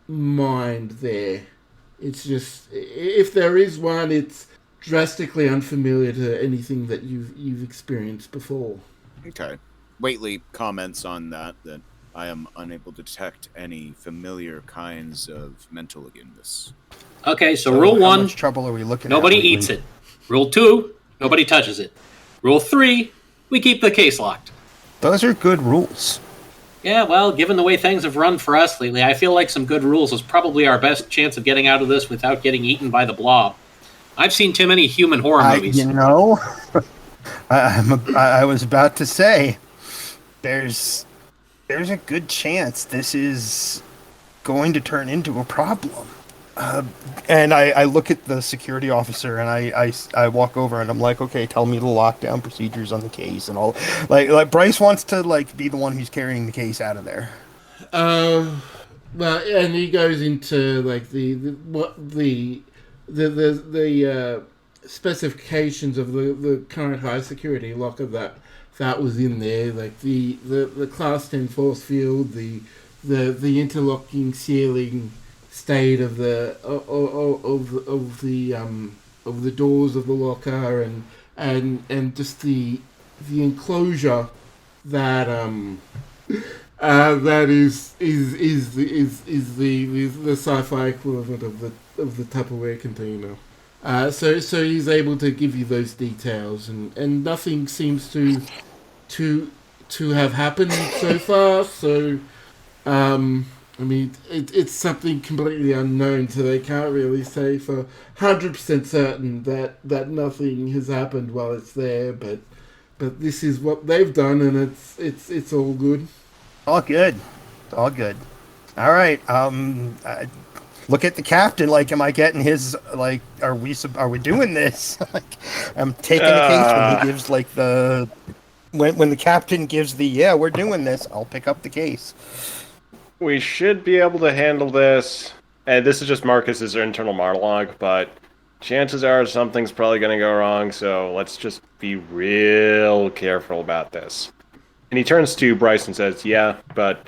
S1: mind there. It's just if there is one, it's drastically unfamiliar to anything that you've experienced before.
S3: Okay. Whately comments on that I am unable to detect any familiar kinds of mental illness.
S5: Okay, so rule 1:
S2: how much trouble are we looking
S5: nobody
S2: at?
S5: eats it. Rule 2: nobody touches it. Rule 3: we keep the case locked.
S2: Those are good rules.
S5: Yeah, well, given the way things have run for us lately, I feel like some good rules is probably our best chance of getting out of this without getting eaten by the blob. I've seen too many human horror movies.
S2: I was about to say, there's a good chance this is going to turn into a problem. And I look at the security officer and I walk over and I'm like, okay, tell me the lockdown procedures on the case and all. Like Bryce wants to be the one who's carrying the case out of there.
S1: Well, and he goes into the specifications of the current high security locker that was in there, like the class 10 force field, the interlocking ceiling state of the doors of the locker and just the enclosure that that is the sci-fi equivalent of the Tupperware container. So he's able to give you those details, and nothing seems to to have happened so far. So, I mean, it's something completely unknown, so they can't really say for 100% certain that nothing has happened while it's there. But this is what they've done, and it's all good.
S2: All good. All good. All right. Look at the captain. Like, am I getting his? Like, are we doing this? Like, I'm taking the case when he gives like the when the captain gives the we're doing this. I'll pick up the case.
S4: We should be able to handle this. And this is just Marcus's internal monologue, but chances are something's probably going to go wrong. So let's just be real careful about this. And he turns to Bryce and says, "Yeah, but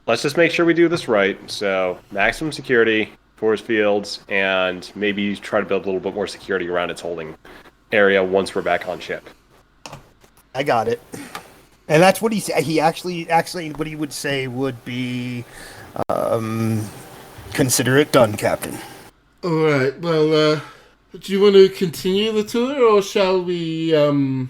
S4: let's just make sure we do this right. So maximum security, force fields, and maybe try to build a little bit more security around its holding area once we're back on ship."
S2: I got it. And that's what he actually what he would say would be, consider it done, Captain.
S1: All right. Well, do you want to continue the tour, or shall we? Do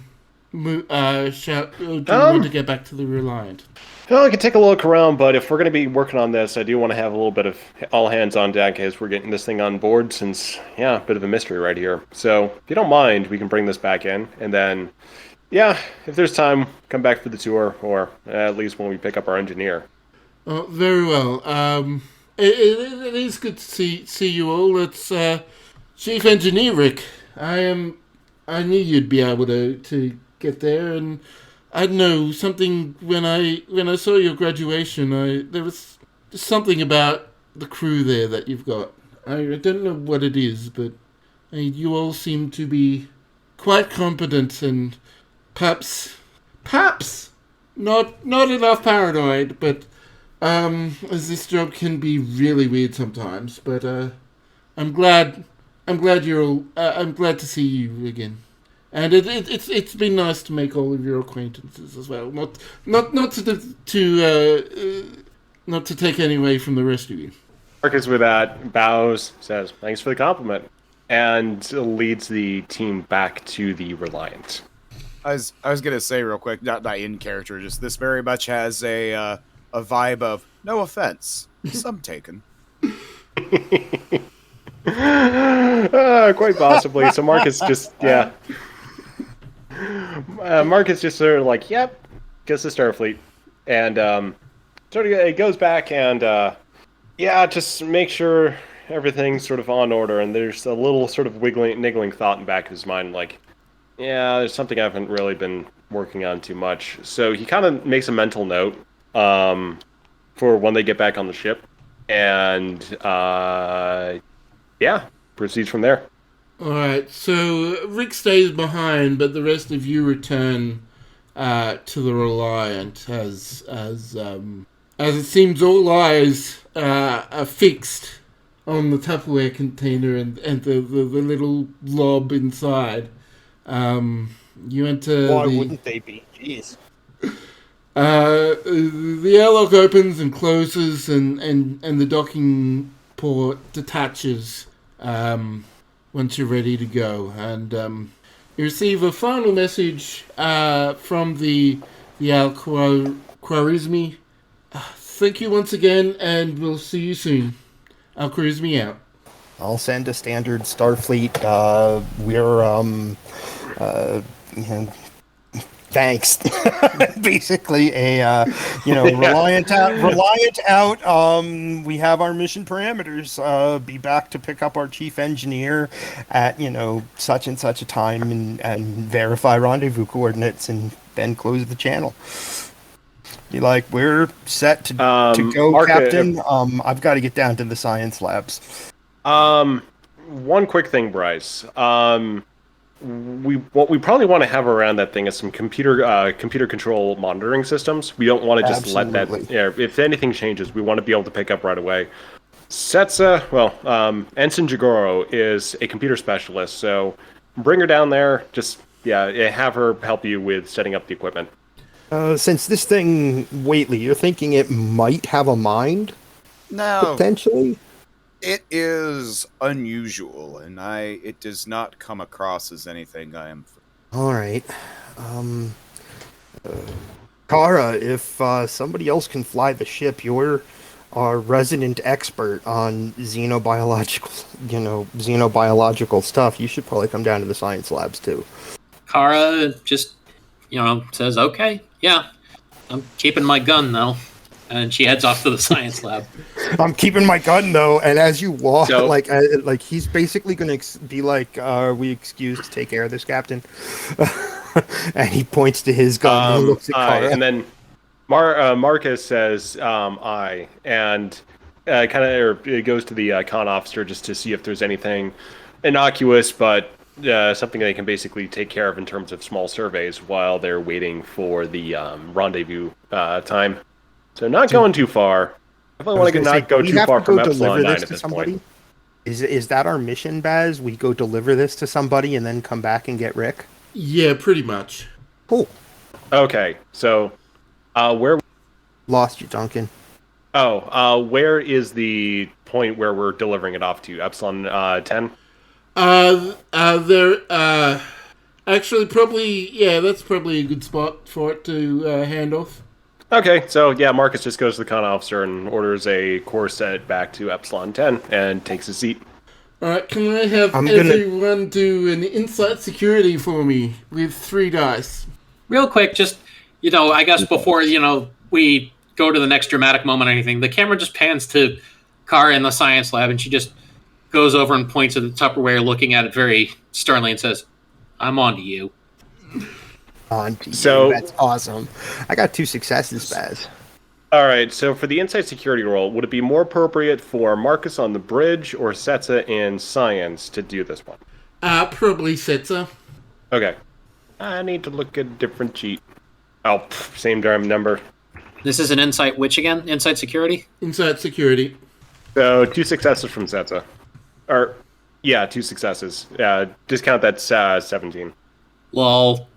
S1: you want to get back to the Reliant?
S4: Well, I can take a look around, but if we're going to be working on this, I do want to have a little bit of all hands on deck as we're getting this thing on board, since, a bit of a mystery right here. So, if you don't mind, we can bring this back in, and then, if there's time, come back for the tour, or at least when we pick up our engineer.
S1: Oh, very well. It is good to see you all. It's Chief Engineer Rick. I knew you'd be able to get there, and I don't know, something when I saw your graduation, there was something about the crew there that you've got. I don't know what it is, but you all seem to be quite competent and perhaps not enough paranoid, but as this job can be really weird sometimes. But I'm glad you're all. I'm glad to see you again. And it's been nice to make all of your acquaintances as well. Not to take any away from the rest of you.
S4: Marcus, with that, bows, says, "Thanks for the compliment," and leads the team back to the Reliant.
S3: I was gonna say real quick, not in character, just this very much has a vibe of no offense, some taken.
S4: Quite possibly. So Marcus just Marcus just sort of like, "Yep, guess the Starfleet," and sort of it goes back and just make sure everything's sort of on order. And there's a little sort of niggling thought in the back of his mind, like, there's something I haven't really been working on too much. So he kind of makes a mental note for when they get back on the ship, and proceeds from there.
S1: Alright, so Rick stays behind, but the rest of you return to the Reliant as it seems all eyes are fixed on the Tupperware container and the little blob inside. You enter.
S2: Why wouldn't they be? Jeez.
S1: The airlock opens and closes, and the docking port detaches once you're ready to go. And you receive a final message from the al-Khwarizmi. Thank you once again, and we'll see you soon. Al-Khwarizmi out.
S2: I'll send a standard Starfleet. We're thanks. Basically, Reliant out. We have our mission parameters. Be back to pick up our chief engineer at such and such a time, and verify rendezvous coordinates, and then close the channel. Be like, we're set to go,
S4: Market,
S2: Captain. I've got to get down to the science labs.
S4: One quick thing, Bryce. What we probably want to have around that thing is some computer control monitoring systems. We don't want to just let that. If anything changes, we want to be able to pick up right away. Cetsa, Ensign Jagoro is a computer specialist, so bring her down there. Just have her help you with setting up the equipment.
S2: Since this thing, Whately, you're thinking it might have a mind?
S3: No.
S2: Potentially?
S3: It is unusual, and it does not come across as anything I am.
S2: All right. Kara, if somebody else can fly the ship, you're our resident expert on xenobiological stuff. You should probably come down to the science labs too.
S5: Kara just, says, okay, yeah, I'm keeping my gun, though. And she heads off to the science lab.
S2: I'm keeping my gun though, and as you walk,
S4: So-
S2: like he's basically going to be like, "Are we excused to take care of this, Captain?" And he points to his gun and looks at Kara.
S4: And then Marcus says, "I," and it goes to the con officer just to see if there's anything innocuous, but something they can basically take care of in terms of small surveys while they're waiting for the rendezvous time. So not going too far. Definitely want to not go too far from Epsilon 9 at this point.
S2: Is that our mission, Baz? We go deliver this to somebody and then come back and get Rick?
S1: Yeah, pretty much.
S2: Cool.
S4: Okay, so where...
S2: Lost you, Duncan.
S4: Where is the point where we're delivering it off to? Epsilon 10?
S1: Actually, probably, yeah, that's probably a good spot for it to hand off.
S4: Okay, so yeah, Marcus just goes to the con officer and orders a course set back to Epsilon 10 and takes a seat.
S1: Alright, can I have everyone do an insight security for me with 3 dice?
S5: Real quick, just, I guess before, we go to the next dramatic moment or anything, the camera just pans to Kara in the science lab, and she just goes over and points at the Tupperware, looking at it very sternly, and says, "I'm on to you."
S2: So that's awesome. I got 2 successes, Baz.
S4: All right, so for the insight security role, would it be more appropriate for Marcus on the bridge or Cetsa in science to do this one?
S1: Probably Cetsa.
S4: Okay. I need to look at a different cheat. Oh, same darn number.
S5: This is an insight which again? Insight security?
S1: Insight security.
S4: So 2 successes from Cetsa. 2 successes. Discount that's 17.
S5: Lol.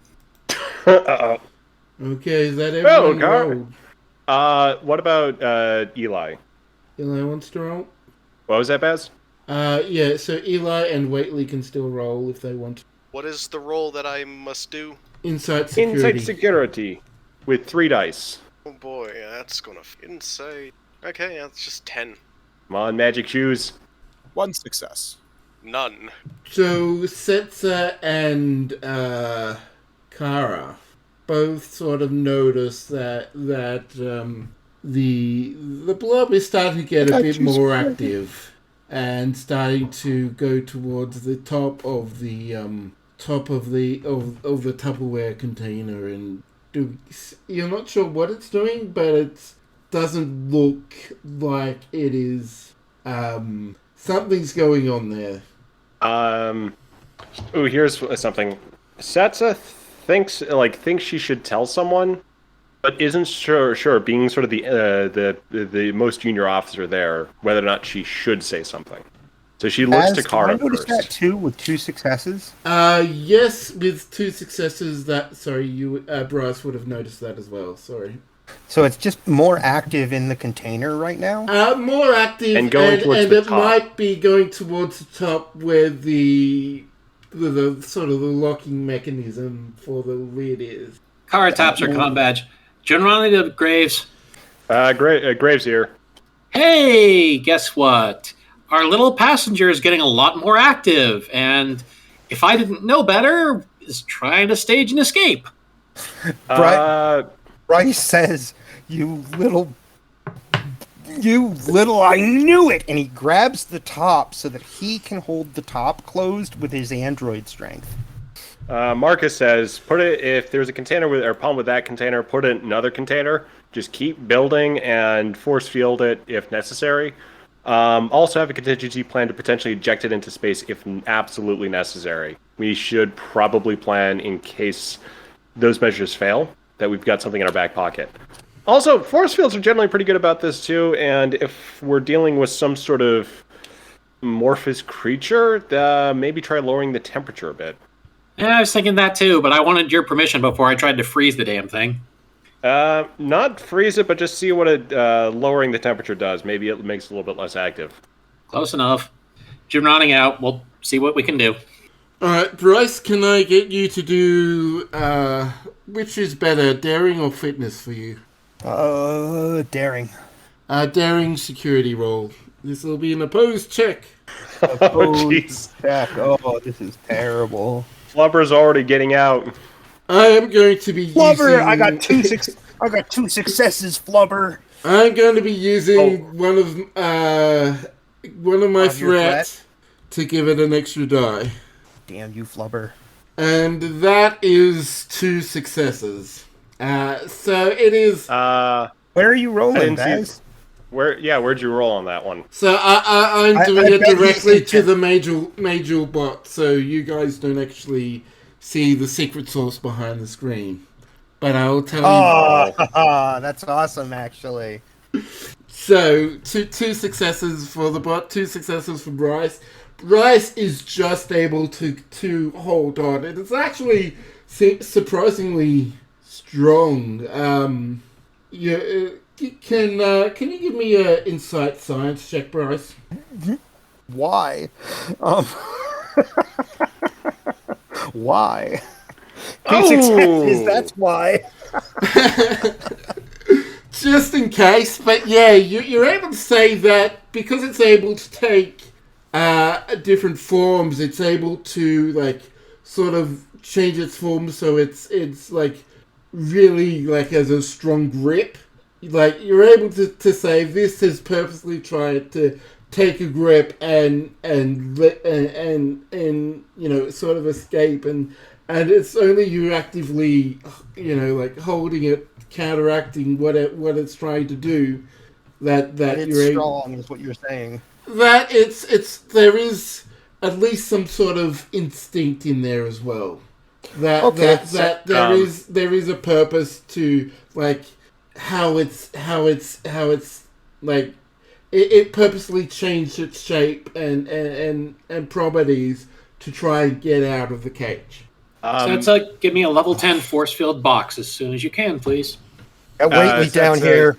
S4: Uh-oh.
S1: Okay, is that everyone rolled?
S4: What about Eli?
S1: Eli wants to roll?
S4: What was that, Baz?
S1: Yeah, so Eli and Whately can still roll if they want to.
S7: What is the roll that I must do?
S1: Insight security.
S4: Insight security with 3 dice.
S7: Oh boy, that's gonna insight. Okay, that's just 10.
S4: Come on, magic shoes.
S3: 1 success.
S7: None.
S1: So Cetsa and Kara both sort of notice that the blob is starting to get a bit more active and starting to go towards the top of the Tupperware container, and you're not sure what it's doing, but it doesn't look like it is. Something's going on there.
S4: Here's something. Cetsa thinks she should tell someone, but isn't sure. Being sort of the most junior officer there, whether or not she should say something. So she looks to Kara
S2: I noticed
S4: first.
S2: that too with 2 successes.
S1: Yes, with 2 successes. Bryce would have noticed that as well. Sorry.
S2: So it's just more active in the container right now?
S1: More active,
S4: And going towards the
S1: it
S4: top.
S1: might be going towards the top where the sort of the locking mechanism for the lid is.
S5: Kara taps her comm badge. Generality Graves.
S4: Graves here.
S5: Hey, guess what? Our little passenger is getting a lot more active, and if I didn't know better, is trying to stage an escape.
S2: Bryce says, you little, I knew it! And he grabs the top so that he can hold the top closed with his android strength.
S4: Marcus says, if there's a container or problem with that container, put it in another container. Just keep building and force field it if necessary. Also have a contingency plan to potentially eject it into space if absolutely necessary. We should probably plan in case those measures fail, that we've got something in our back pocket. Also, force fields are generally pretty good about this too, and if we're dealing with some sort of amorphous creature, maybe try lowering the temperature a bit.
S5: Yeah, I was thinking that too, but I wanted your permission before I tried to freeze the damn thing.
S4: Not freeze it, but just see what lowering the temperature does. Maybe it makes it a little bit less active.
S5: Close enough. Jim running out. We'll see what we can do.
S1: Alright, Bryce, can I get you to do which is better, daring or fitness for you?
S2: Daring.
S1: Daring security roll. This will be an opposed check.
S4: Jeez.
S2: Check. Oh, this is terrible.
S4: Flubber's already getting out.
S1: I am going to be
S2: Flubber,
S1: using...
S2: I got two successes, Flubber.
S1: I'm going to be using one of my
S2: Of your
S1: threats to give it an extra die.
S2: Damn you, Flubber.
S1: And that is 2 successes. So it is...
S2: Where are you rolling,
S4: I didn't
S2: Baz?
S4: see- Where'd you roll on that one?
S1: So I'm doing
S2: I
S1: it
S2: bet you
S1: directly
S2: said
S1: to the major bot, so you guys don't actually see the secret source behind the screen. But I'll tell you...
S2: Oh, that's awesome, actually.
S1: So, two successes for the bot, 2 successes for Bryce. Bryce is just able to hold on. It is actually surprisingly strong. Can you give me an insight science check, Bryce?
S2: Why? Why?
S4: Oh!
S2: Successes, that's why.
S1: Just in case, but yeah, you're able to say that because it's able to take different forms, it's able to like sort of change its form so it's like really like has a strong grip. Like you're able to say this has purposely tried to take a grip and you know sort of escape and it's only you actively like holding it, counteracting what it's trying to do that
S2: It's
S1: you're
S2: strong, is what you're saying.
S1: that it's there is at least some sort of instinct in there as well. That there is a purpose to like how it's like it purposely changed its shape and properties to try and get out of the cage.
S5: Cetsa, give me a level 10 force field box as soon as you can, please.
S2: Wait me down here.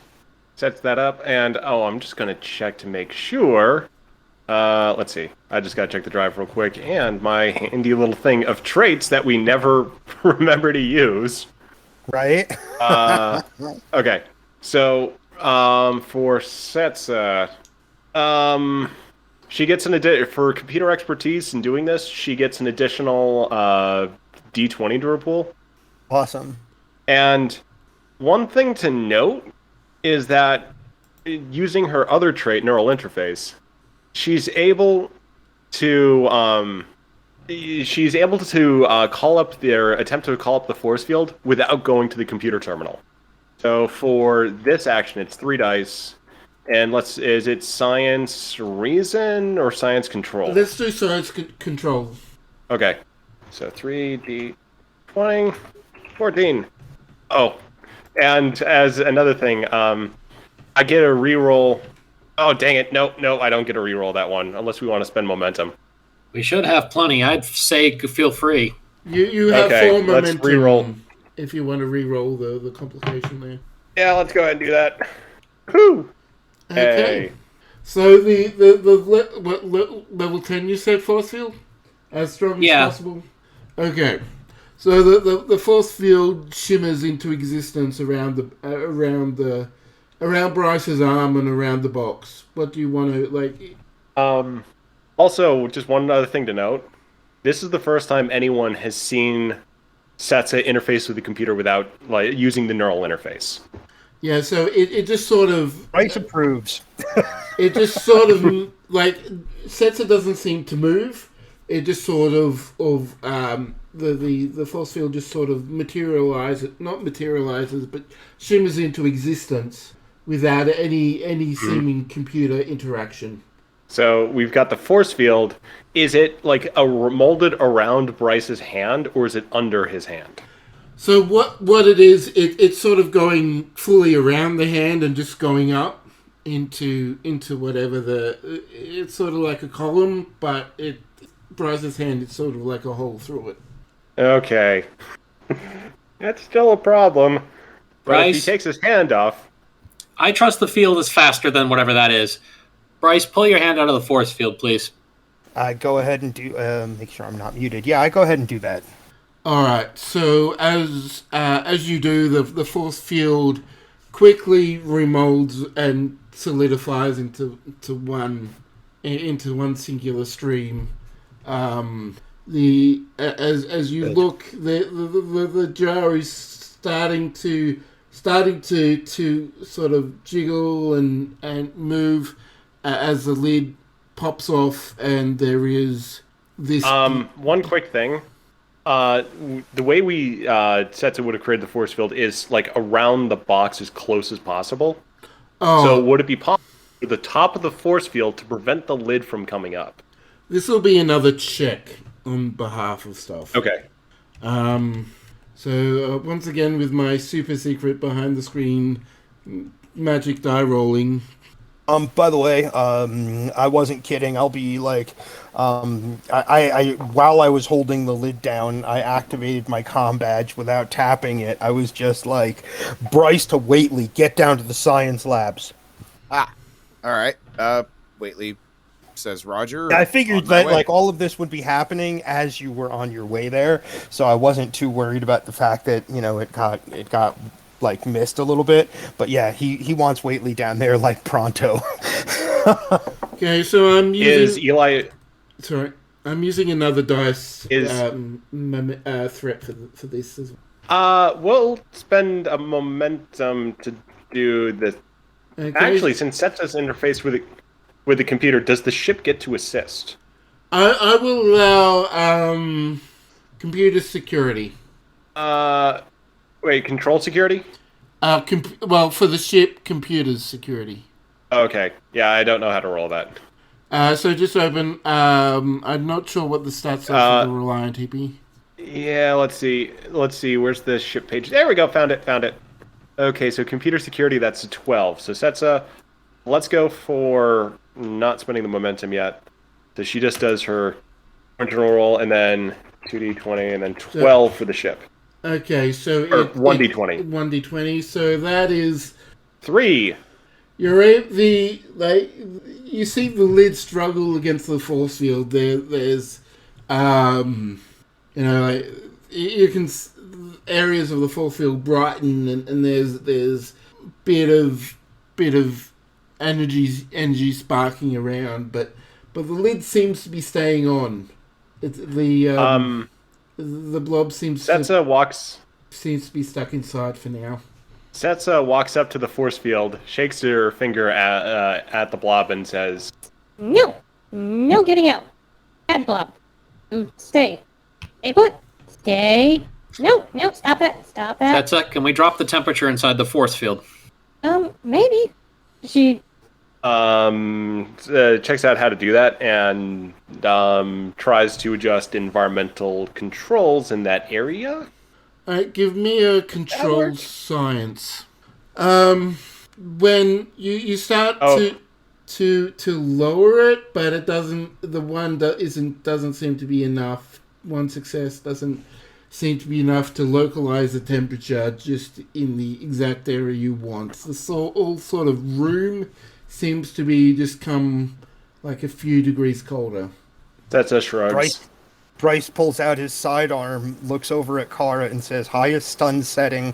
S4: Sets that up, and I'm just gonna check to make sure. Let's see. I just gotta check the drive real quick, and my handy little thing of traits that we never remember to use.
S2: Right?
S4: Okay, so for Cetsa, she gets for computer expertise in doing this. She gets an additional D20 to her pool.
S2: Awesome.
S4: And one thing to note is that using her other trait, neural interface, she's able to attempt to call up the force field without going to the computer terminal. So for this action, it's 3 dice, and is it science reason or science control?
S1: Let's do science control.
S4: Okay, so 3d20, 14. Oh, and as another thing, I get a reroll. Oh, dang it. No, I don't get a reroll that one, unless we want to spend momentum.
S5: We should have plenty. I'd say feel free.
S1: You have
S4: Okay,
S1: 4
S4: let's
S1: momentum
S4: reroll.
S1: if you want to reroll the complication there.
S4: Yeah, let's go ahead and do that. Whew.
S1: Okay.
S4: Hey.
S1: So the level 10 you said force field? As strong as possible? Okay. So the force field shimmers into existence around Bryce's arm and around the box. What do you want to like?
S4: Also, just one other thing to note. This is the first time anyone has seen Cetsa interface with the computer without like using the neural interface.
S1: Yeah, so it just sort of
S2: Bryce approves.
S1: it just sort of like Cetsa doesn't seem to move. It just sort of the force field just sort of not materializes, but shimmers into existence without any seeming computer interaction.
S4: So we've got the force field. Is it like molded around Bryce's hand, or is it under his hand?
S1: So what it is, it's sort of going fully around the hand and just going up into whatever it's sort of like a column, but Bryce's hand is sort of like a hole through it.
S4: Okay. That's still a problem. But
S5: Bryce,
S4: if he takes his hand off...
S5: I trust the field is faster than whatever that is. Bryce, pull your hand out of the force field, please.
S2: I go ahead and do. Make sure I'm not muted. Yeah, I go ahead and do that.
S1: All right. So as you do, the force field quickly remolds and solidifies into one singular stream. As you look, the jar is starting to sort of jiggle and move as the lid pops off, and there is this.
S4: One quick thing. The way we Cetsa would have created the force field is like around the box as close as possible.
S1: Oh,
S4: So would it be possible for the top of the force field to prevent the lid from coming up?
S1: this will be another check on behalf of stuff.
S4: Okay.
S1: So once again, with my super secret behind the screen magic die rolling.
S2: By the way, I wasn't kidding. I'll be like, I while I was holding the lid down, I activated my comm badge without tapping it. I was just like, Bryce to Whately, get down to the science labs.
S3: All right. Whately says Roger.
S2: I figured
S3: On my
S2: that
S3: way.
S2: like all of this would be happening as you were on your way there, so I wasn't too worried about the fact that it got like missed a little bit. But yeah, he wants Whately down there like pronto.
S1: Okay, so I'm using.
S4: Is Eli?
S1: Sorry, I'm using another dice
S4: Is-
S1: threat for this as well.
S4: We'll spend a momentum to do this.
S1: Okay.
S4: Actually, since Cetsa's interfaced with the computer, does the ship get to assist?
S1: I will allow computer security.
S4: Wait, control security?
S1: Well, for the ship, computers security.
S4: Okay, yeah, I don't know how to roll that.
S1: So just open. I'm not sure what the stats are for the Reliant TP.
S4: Yeah, let's see. Where's the ship page? There we go. Found it. Okay, so computer security, that's a 12. So Cetsa, let's go for not spending the momentum yet. So she just does her original roll, and then 2d20, and then 12 for the ship.
S1: Okay, so
S4: Or 1d20.
S1: 1d20. So that is
S4: 3.
S1: you see the lid struggle against the force field. There's you can areas of the force field brighten, and there's bit of energy sparking around, but the lid seems to be staying on. The blob seems to be stuck inside for now.
S4: Cetsa walks up to the force field, shakes her finger at the blob, and says,
S6: No getting out. Bad blob. Stay. Stay put. Stay. No, stop it.
S5: Cetsa, can we drop the temperature inside the force field?
S6: Maybe. She
S4: checks out how to do that and tries to adjust environmental controls in that area.
S1: Alright, give me a control science. When you start to lower it, but it doesn't. The one doesn't seem to be enough. One success doesn't seem to be enough to localize the temperature just in the exact area you want. The all sort of room seems to be just come like a few degrees colder.
S4: Cetsa shrugs.
S2: Bryce pulls out his sidearm, looks over at Kara, and says, highest stun setting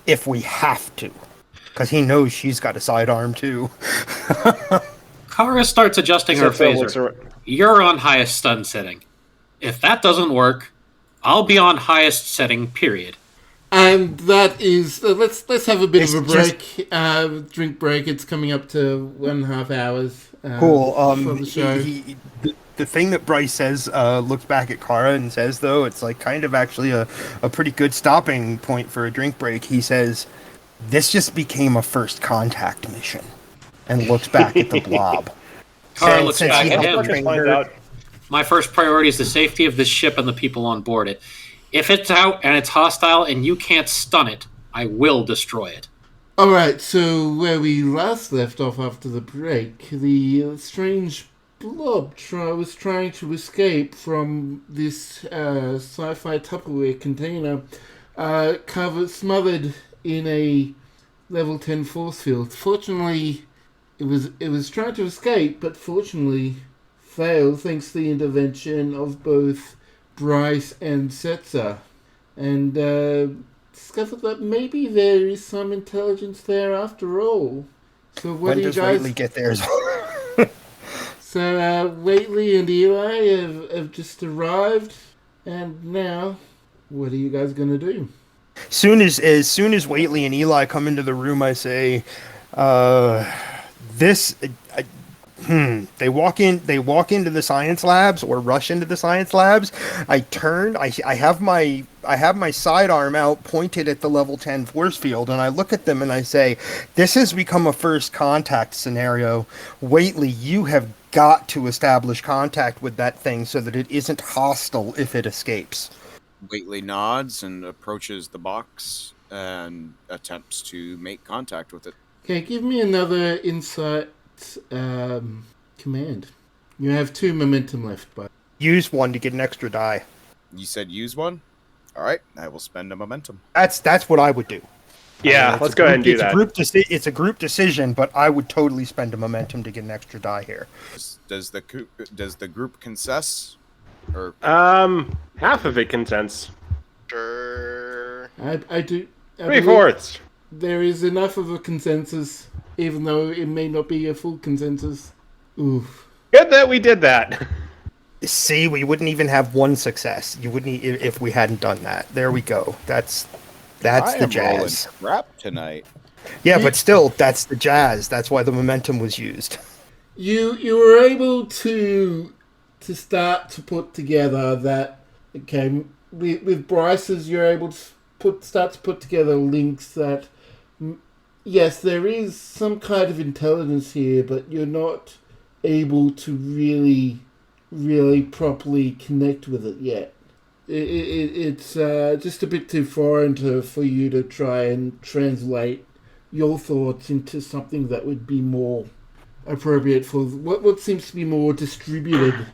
S2: if we have to. Because he knows she's got a sidearm, too.
S5: Kara starts adjusting her phaser. You're on highest stun setting. If that doesn't work, I'll be on highest setting, period.
S1: And that is... let's have a bit of a break. Drink break. It's coming up to 1.5 hours.
S2: Cool.
S1: For the show.
S2: The thing that Bryce says, looks back at Kara and says, though, it's like kind of actually a pretty good stopping point for a drink break. He says, this just became a first contact mission. And looks back at the blob.
S5: Kara looks back at him.
S4: Find out.
S5: My first priority is the safety of this ship and the people on board it. If it's out and it's hostile and you can't stun it, I will destroy it.
S1: Alright, so where we last left off after the break, the strange blob was trying to escape from this sci-fi Tupperware container, smothered in a level 10 force field. Fortunately, it was trying to escape, but fortunately failed thanks to the intervention of both Bryce and Cetsa. and discover that maybe there is some intelligence there after all. So what
S2: When
S1: do you
S2: does
S1: guys?
S2: Whately get theirs?
S1: So Whately and Eli have just arrived, and now, what are you guys gonna do?
S2: As soon as Whately and Eli come into the room, I say, this. They walk into the science labs or rush into the science labs. I turn. I have my sidearm out, pointed at the level 10 force field, and I look at them and I say, "This has become a first contact scenario. Whately, you have got to establish contact with that thing so that it isn't hostile if it escapes."
S3: Whately nods and approaches the box and attempts to make contact with it.
S1: Okay, give me another insight command. You have 2 momentum left, but
S2: Use one to get an extra die.
S3: You said use one? All right, I will spend a momentum.
S2: That's what I would do.
S4: Yeah,
S2: It's
S4: let's
S2: a
S4: go ahead and do
S2: it's
S4: that.
S2: It's a group decision, but I would totally spend a momentum to get an extra die here.
S3: Does the group consess? Or
S4: Half of it consents.
S7: Sure.
S1: I do. I believe
S4: 3/4.
S1: there is enough of a consensus, even though it may not be a full consensus. Oof.
S4: Good that we did that.
S2: See, we wouldn't even have one success. You wouldn't if we hadn't done that. There we go. That's
S3: I
S2: the
S3: am rolling
S2: jazz.
S3: crap tonight.
S2: Yeah, but still, that's the jazz. That's why the momentum was used.
S1: You were able to start to put together that, okay, with Bryce's you're able to start to put together links that yes, there is some kind of intelligence here, but you're not able to really properly connect with it yet. It's just a bit too foreign for you to try and translate your thoughts into something that would be more appropriate for what seems to be more distributed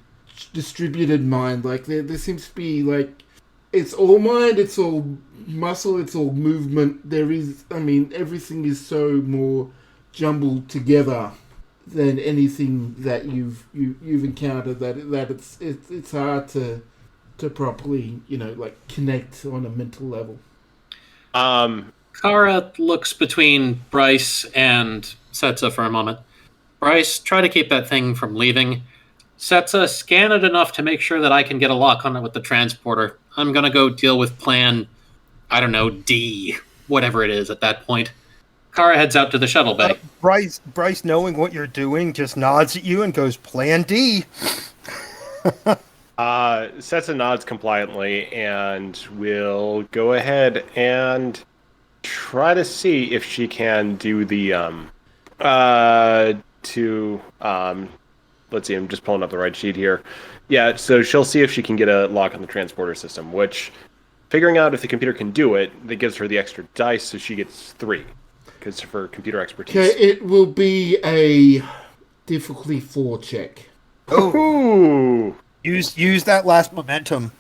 S1: mind. Like there seems to be like it's all mind, it's all muscle, it's all movement. Everything is so more jumbled together than anything that you've encountered that it's hard to properly connect on a mental level.
S5: Kara looks between Bryce and Cetsa for a moment. Bryce, try to keep that thing from leaving. Cetsa, scan it enough to make sure that I can get a lock on it with the transporter. I'm going to go deal with plan, I don't know, D, whatever it is at that point. Kara heads out to the shuttle bay.
S2: Bryce, knowing what you're doing, just nods at you and goes, "Plan D."
S4: Cetsa nods compliantly and will go ahead and try to see if she can do the let's see, I'm just pulling up the right sheet here. Yeah, so she'll see if she can get a lock on the transporter system, which figuring out if the computer can do it, that gives her the extra dice, so she gets 3 because for computer expertise.
S1: Okay, it will be a difficulty 4 check.
S4: Ooh.
S2: Use that last momentum.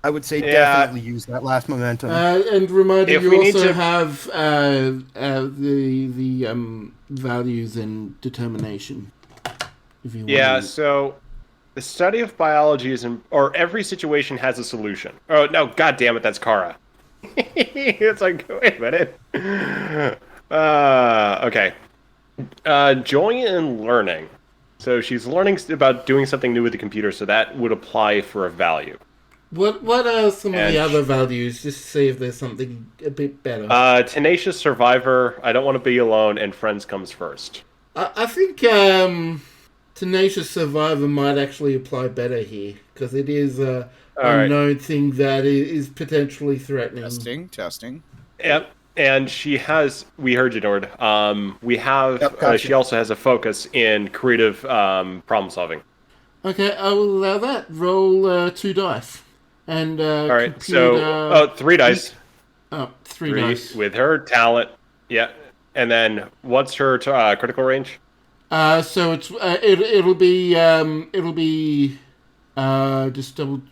S2: I would say definitely use that last momentum.
S1: And reminder,
S4: If
S1: you
S4: we need
S1: also
S4: to-
S1: have the values and determination. If you
S4: Yeah,
S1: want.
S4: so the study of biology is, or every situation has a solution. Oh, no, god damn it, that's Kara. It's like, wait a minute. Okay. Joy in learning. So she's learning about doing something new with the computer, so that would apply for a value.
S1: What are some of
S4: And
S1: the other values? Just to see if there's something a bit better.
S4: Tenacious survivor, I don't want to be alone, and friends comes first.
S1: I think Tenacious Survivor might actually apply better here, because it is a
S4: right.
S1: known thing that is potentially threatening.
S3: Testing.
S4: Yep. And she has, we heard you, Nord. We have,
S2: Yep, gotcha.
S4: she also has a focus in creative problem solving.
S1: Okay, I will allow that. Roll 2 dice. And
S4: All right,
S1: computer,
S4: 3 dice.
S1: Three dice.
S4: With her talent. Yeah. And then what's her critical range?
S1: So it's it'll be just double.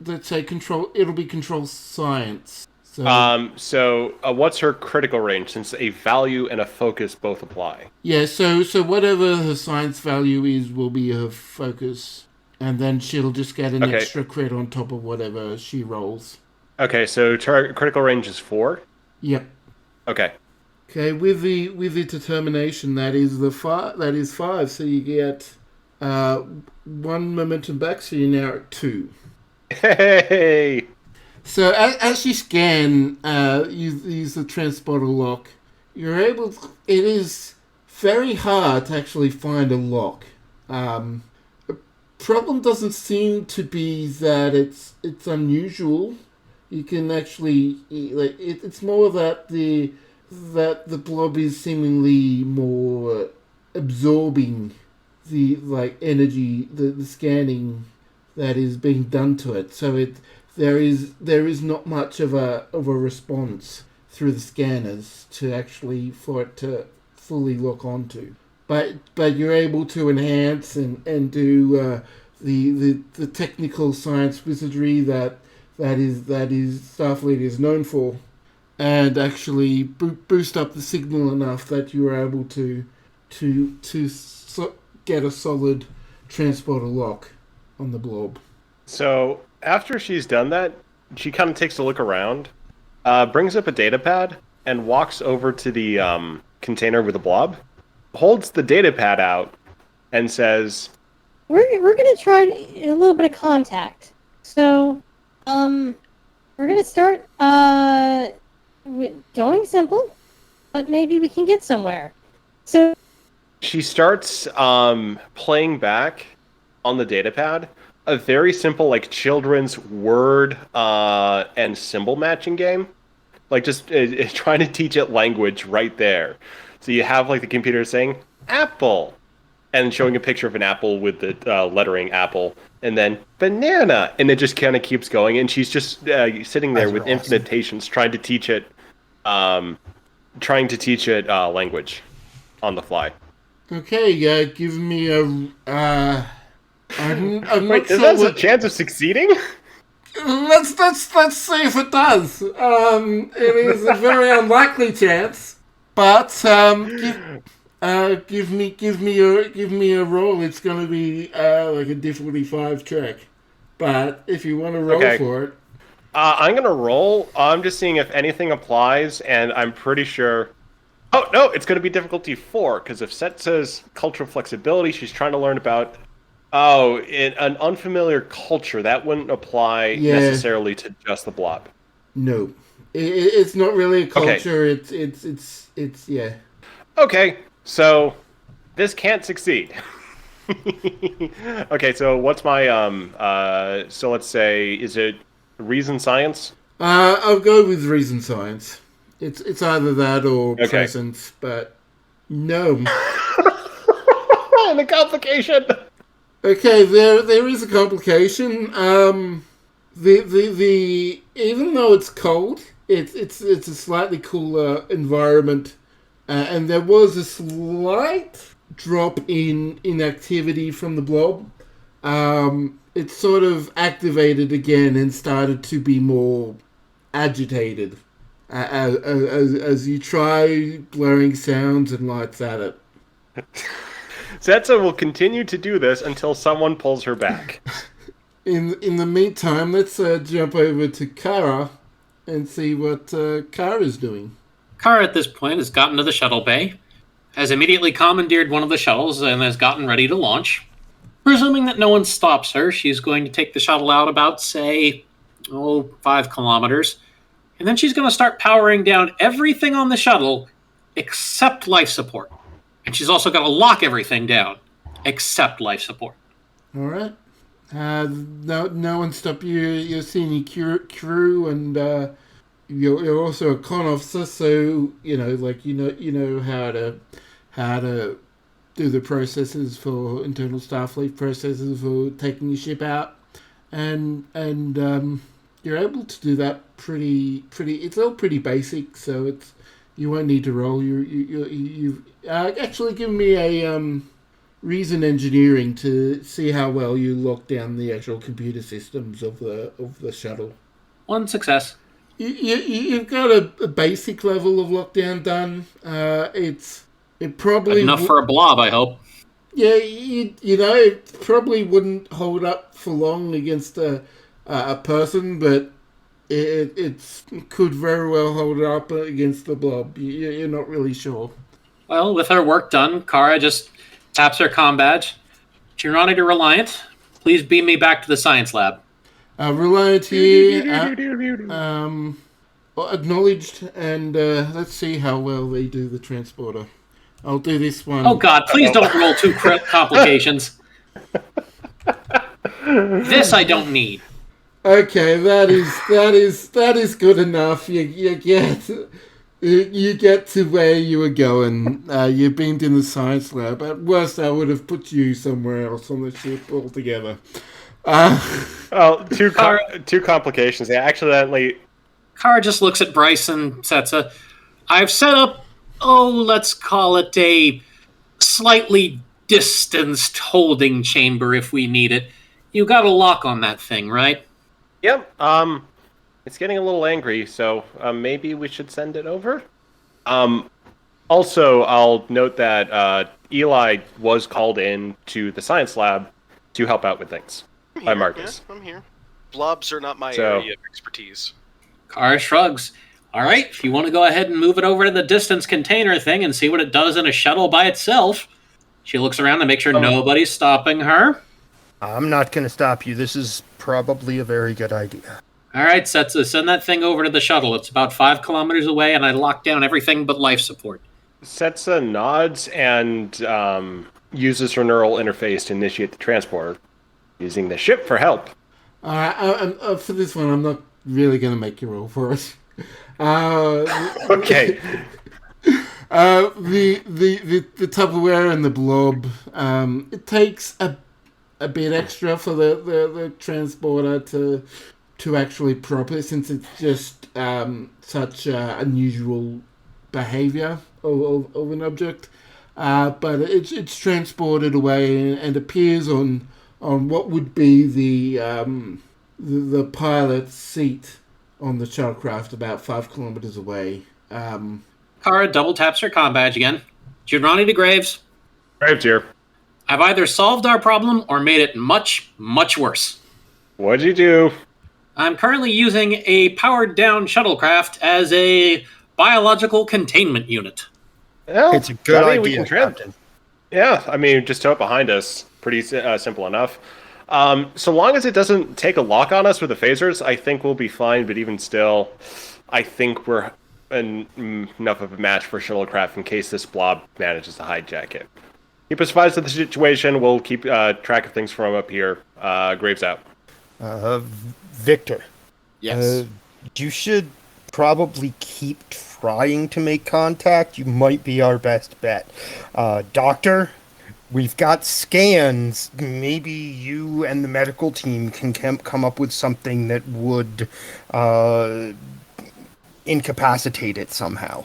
S1: Let's say control. It'll be control science. So
S4: What's her critical range, since a value and a focus both apply?
S1: yeah. So whatever her science value is will be her focus, and then she'll just get an
S4: Okay.
S1: extra crit on top of whatever she rolls.
S4: Okay, so critical range is 4.
S1: Yep.
S4: Okay.
S1: Okay, with the determination, that is 5. So you get 1 momentum back. So you're now at 2.
S4: Hey.
S1: So as you scan, use the transporter lock. You're able. It is very hard to actually find a lock. The problem doesn't seem to be that it's unusual. You can actually it's more that the blob is seemingly more absorbing the energy, the scanning that is being done to it. So there is not much of a response through the scanners for it to fully lock onto. But you're able to enhance and do the technical science wizardry that is Starfleet is known for, and actually boost up the signal enough that you're able to get a solid transporter lock on the blob.
S4: So after she's done that, she kind of takes a look around, brings up a data pad, and walks over to the container with the blob, holds the data pad out, and says,
S6: We're gonna try a little bit of contact. So, we're gonna start going simple, but maybe we can get somewhere. So
S4: she starts playing back on the data pad a very simple children's word and symbol matching game, just trying to teach it language right there. So you have the computer saying apple and showing a picture of an apple with the lettering apple, and then banana, and it just kind of keeps going, and she's just sitting there with infinite patience trying to teach it language on the fly.
S1: Okay, give me a I'm
S4: Wait,
S1: not
S4: does
S1: sure
S4: that have a chance of succeeding?
S1: Let's see if it does. It is a very unlikely chance, but give me a roll. It's going to be a difficulty 5 track, but if you want to roll for it,
S4: I'm going to roll. I'm just seeing if anything applies, and I'm pretty sure. Oh no, it's going to be difficulty 4 because if Cetsa's cultural flexibility, she's trying to learn about. Oh, in an unfamiliar culture, that wouldn't apply necessarily to just the blob.
S1: No, it's not really a culture. Okay. It's yeah.
S4: Okay, so this can't succeed. Okay, so what's my so let's say, is it reason science?
S1: I'll go with reason science. It's either that or presence, but no.
S4: And a complication.
S1: Okay, there is a complication. The even though it's cold, it's a slightly cooler environment, and there was a slight drop in activity from the blob. It sort of activated again and started to be more agitated as you try blurring sounds and lights at it.
S4: Cetsa will continue to do this until someone pulls her back.
S1: In the meantime, let's jump over to Kara and see what Kara's doing.
S5: Kara at this point has gotten to the shuttle bay, has immediately commandeered one of the shuttles, and has gotten ready to launch. Presuming that no one stops her, she's going to take the shuttle out about, say, 5 kilometers. And then she's going to start powering down everything on the shuttle except life support. And she's also got to lock everything down, except life support.
S1: All right. No one stop you. You're senior crew, and you're also a con officer, so you know how to do the processes for internal Starfleet processes for taking your ship out, and you're able to do that pretty. It's all pretty basic, so you won't need to roll. You've actually given me a reason engineering to see how well you lock down the actual computer systems of the shuttle.
S5: 1 success.
S1: You've got a basic level of lockdown done. It probably
S5: enough for a blob, I hope.
S1: Yeah, it probably wouldn't hold up for long against a person, but it could very well hold up against the blob. You're not really sure.
S5: Well, with her work done, Kara just taps her comm badge. Tyranny to Reliant, please beam me back to the science lab.
S1: Reliant here, acknowledged, and let's see how well they do the transporter. I'll do this one.
S5: Oh God, please don't roll 2 complications. This I don't need.
S1: Okay, that is good enough. You get to where you were going. You're beamed in the science lab. At worst, I would have put you somewhere else on the ship altogether.
S4: Two complications. They accidentally.
S5: Kara just looks at Bryce and Cetsa. I've set up, let's call it a slightly distanced holding chamber if we need it. You got a lock on that thing, right?
S4: Yep. It's getting a little angry, so maybe we should send it over. Also, I'll note that Eli was called in to the science lab to help out with things by Marcus.
S7: Yeah, I'm here. Blobs are not my
S4: So-
S7: area of expertise.
S5: Kara shrugs. All right, if you want to go ahead and move it over to the distance container thing and see what it does in a shuttle by itself. She looks around to make sure nobody's stopping her.
S2: I'm not going to stop you. This is probably a very good idea.
S5: All right, Cetsa, send that thing over to the shuttle. It's about 5 kilometers away, and I locked down everything but life support.
S4: Cetsa nods and uses her neural interface to initiate the transport, using the ship for help.
S1: For this one, I'm not really going to make you roll for it.
S4: Okay.
S1: The Tupperware and the blob. It takes a bit extra for the transporter to actually prop it, since it's just such unusual behavior of an object. But it's transported away and appears on what would be the pilot's seat on the shuttlecraft about 5 kilometers away.
S5: Kara double taps her comm badge again. Giovanni to Graves.
S4: Graves here.
S5: I've either solved our problem or made it much, much worse.
S4: What'd you do?
S5: I'm currently using a powered-down shuttlecraft as a biological containment unit.
S4: Well,
S2: It's a good
S4: I mean, we
S2: idea,
S4: can
S2: Captain.
S4: Yeah, I mean, just tow it behind us. Pretty simple enough. So long as it doesn't take a lock on us with the phasers, I think we'll be fine. But even still, I think we're enough of a match for shuttlecraft in case this blob manages to hijack it. Keep us advised of the situation. We'll keep track of things from up here. Graves out.
S2: Victor.
S3: Yes.
S2: You should probably keep trying to make contact. You might be our best bet. Doctor, we've got scans. Maybe you and the medical team can come up with something that would incapacitate it somehow.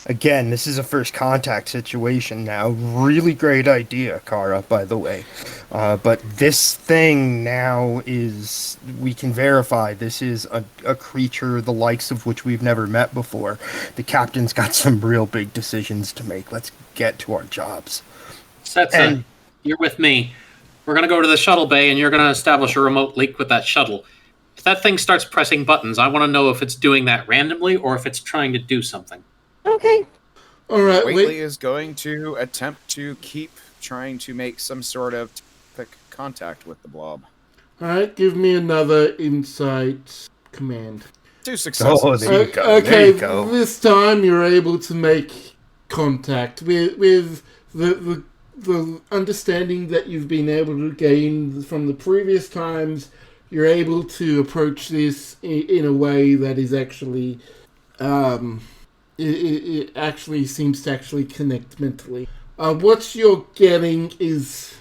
S2: Again, this is a first contact situation now. Really great idea, Kara, by the way. But this thing now is, we can verify this is a creature the likes of which we've never met before. The captain's got some real big decisions to make. Let's get to our jobs.
S5: Cetsa, you're with me. We're going to go to the shuttle bay, and you're going to establish a remote link with that shuttle. If that thing starts pressing buttons, I want to know if it's doing that randomly or if it's trying to do something.
S6: Okay.
S1: All right,
S3: Whately is going to attempt to keep trying to make some sort of contact with the blob.
S1: All right, give me another insight command.
S3: 2 successes.
S2: Oh, there you go.
S1: Okay,
S2: There you go.
S1: this time you're able to make contact with the understanding that you've been able to gain from the previous times. You're able to approach this in a way that is actually, it actually seems to actually connect mentally. What you're getting is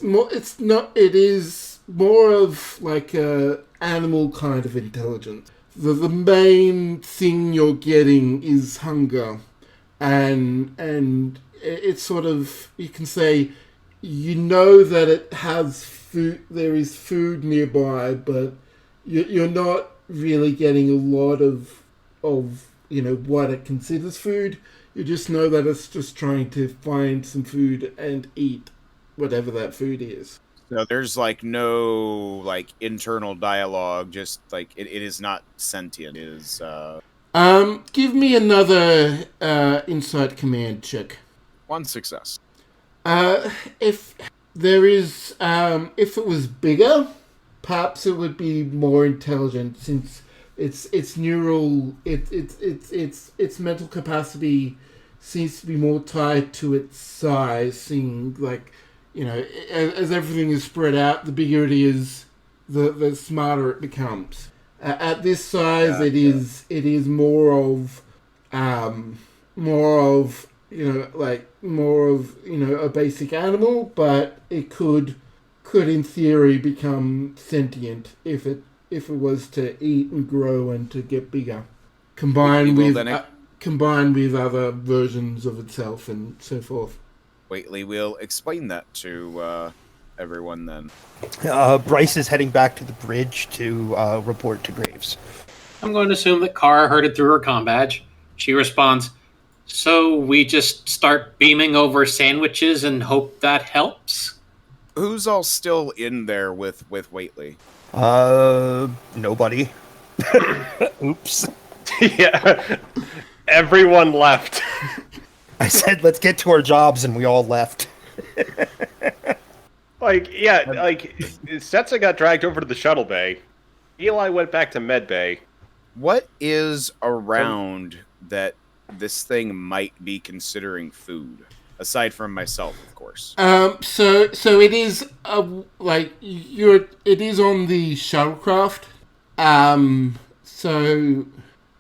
S1: more. It is more of like a animal kind of intelligence. The main thing you're getting is hunger, and it's sort of, you can say, you know that it has food. There is food nearby, but you're not really getting a lot of what it considers food. You just know that it's just trying to find some food and eat whatever that food is.
S3: So there's like no like internal dialogue. Just like it is not sentient. It is.
S1: Give me another insight command check.
S3: 1 success.
S1: If there is, if it was bigger, perhaps it would be more intelligent, since its neural, its mental capacity seems to be more tied to its size. Seeing like, as everything is spread out, the bigger it is, the smarter it becomes. At this size, it is more of a basic animal, but it could in theory become sentient if it was to eat and grow and to get bigger, combined with other versions of itself and so forth.
S3: Whately will explain that to everyone then.
S2: Bryce is heading back to the bridge to report to Graves.
S5: I'm going to assume that Kara heard it through her comm badge. She responds, "So we just start beaming over sandwiches and hope that helps?"
S3: Who's all still in there with Whately?
S2: Nobody. Oops.
S4: Yeah. Everyone left.
S2: I said, let's get to our jobs, and we all left.
S4: Cetsa got dragged over to the shuttle bay. Eli went back to med bay.
S3: What is around that this thing might be considering food? Aside from myself, of course.
S1: So it is it is on the shuttlecraft.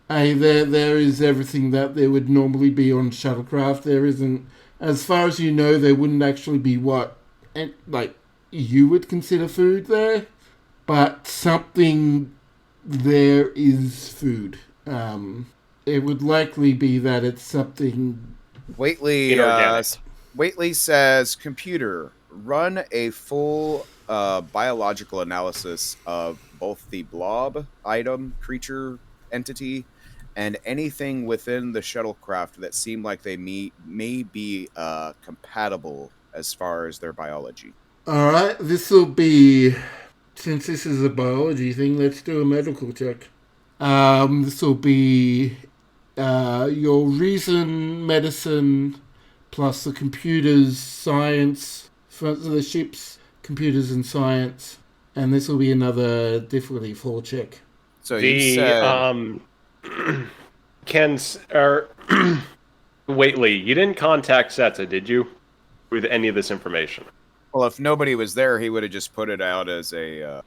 S1: There is everything that there would normally be on shuttlecraft. There isn't, as far as you know, there wouldn't actually be what you would consider food there, but something there is food. It would likely be that it's something.
S3: Whately says, "Computer, run a full biological analysis of both the blob item, creature, entity, and anything within the shuttlecraft that seem like they may be compatible as far as their biology."
S1: Alright, this will be, since this is a biology thing, let's do a medical check. This will be your reason, medicine, plus the computers, science, for the ship's computers and science, and this will be another difficulty 4 check.
S3: So you said...
S4: Whately, you didn't contact Cetsa, did you? With any of this information?
S3: Well, if nobody was there, he would have just put it out as a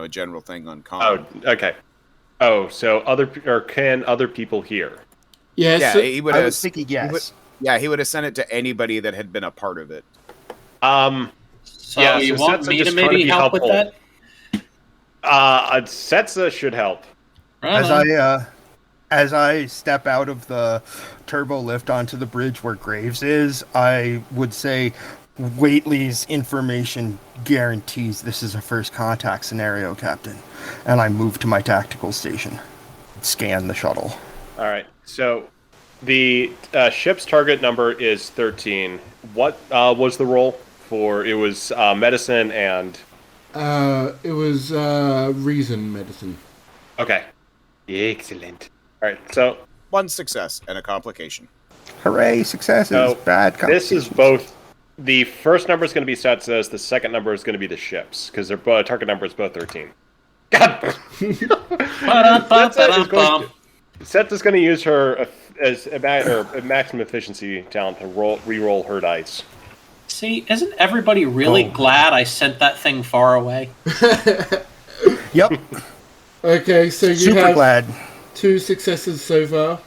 S3: general thing on comm.
S4: Oh, okay. Oh, so can other people hear?
S1: Yes.
S3: Yeah, he would
S2: I
S3: have.
S2: was thinking yes.
S3: He would have sent it to anybody that had been a part of it.
S5: So you want
S4: Cetsa
S5: me to
S4: just trying to
S5: maybe
S4: be
S5: help with
S4: helpful.
S5: that?
S4: Cetsa should help.
S5: Right.
S2: As I step out of the turbo lift onto the bridge where Graves is, I would say Whately's information guarantees this is a first contact scenario, Captain. And I move to my tactical station. Scan the shuttle.
S4: All right. So the ship's target number is 13. What was the roll for? It was medicine and...
S1: It was reason medicine.
S4: Okay. Excellent. All right, so
S3: 1 success and a complication.
S2: Hooray, successes,
S4: So,
S2: bad
S4: this is
S2: complications.
S4: both. The first number is going to be Cetsa's. The second number is going to be the ship's, because their target number is both 13. God! Cetsa's going to use her as a maximum efficiency talent to re-roll her dice.
S5: See, isn't everybody really glad I sent that thing far away?
S2: Yep.
S1: Okay, so you
S2: Super
S1: have
S2: glad.
S1: 2 successes so far.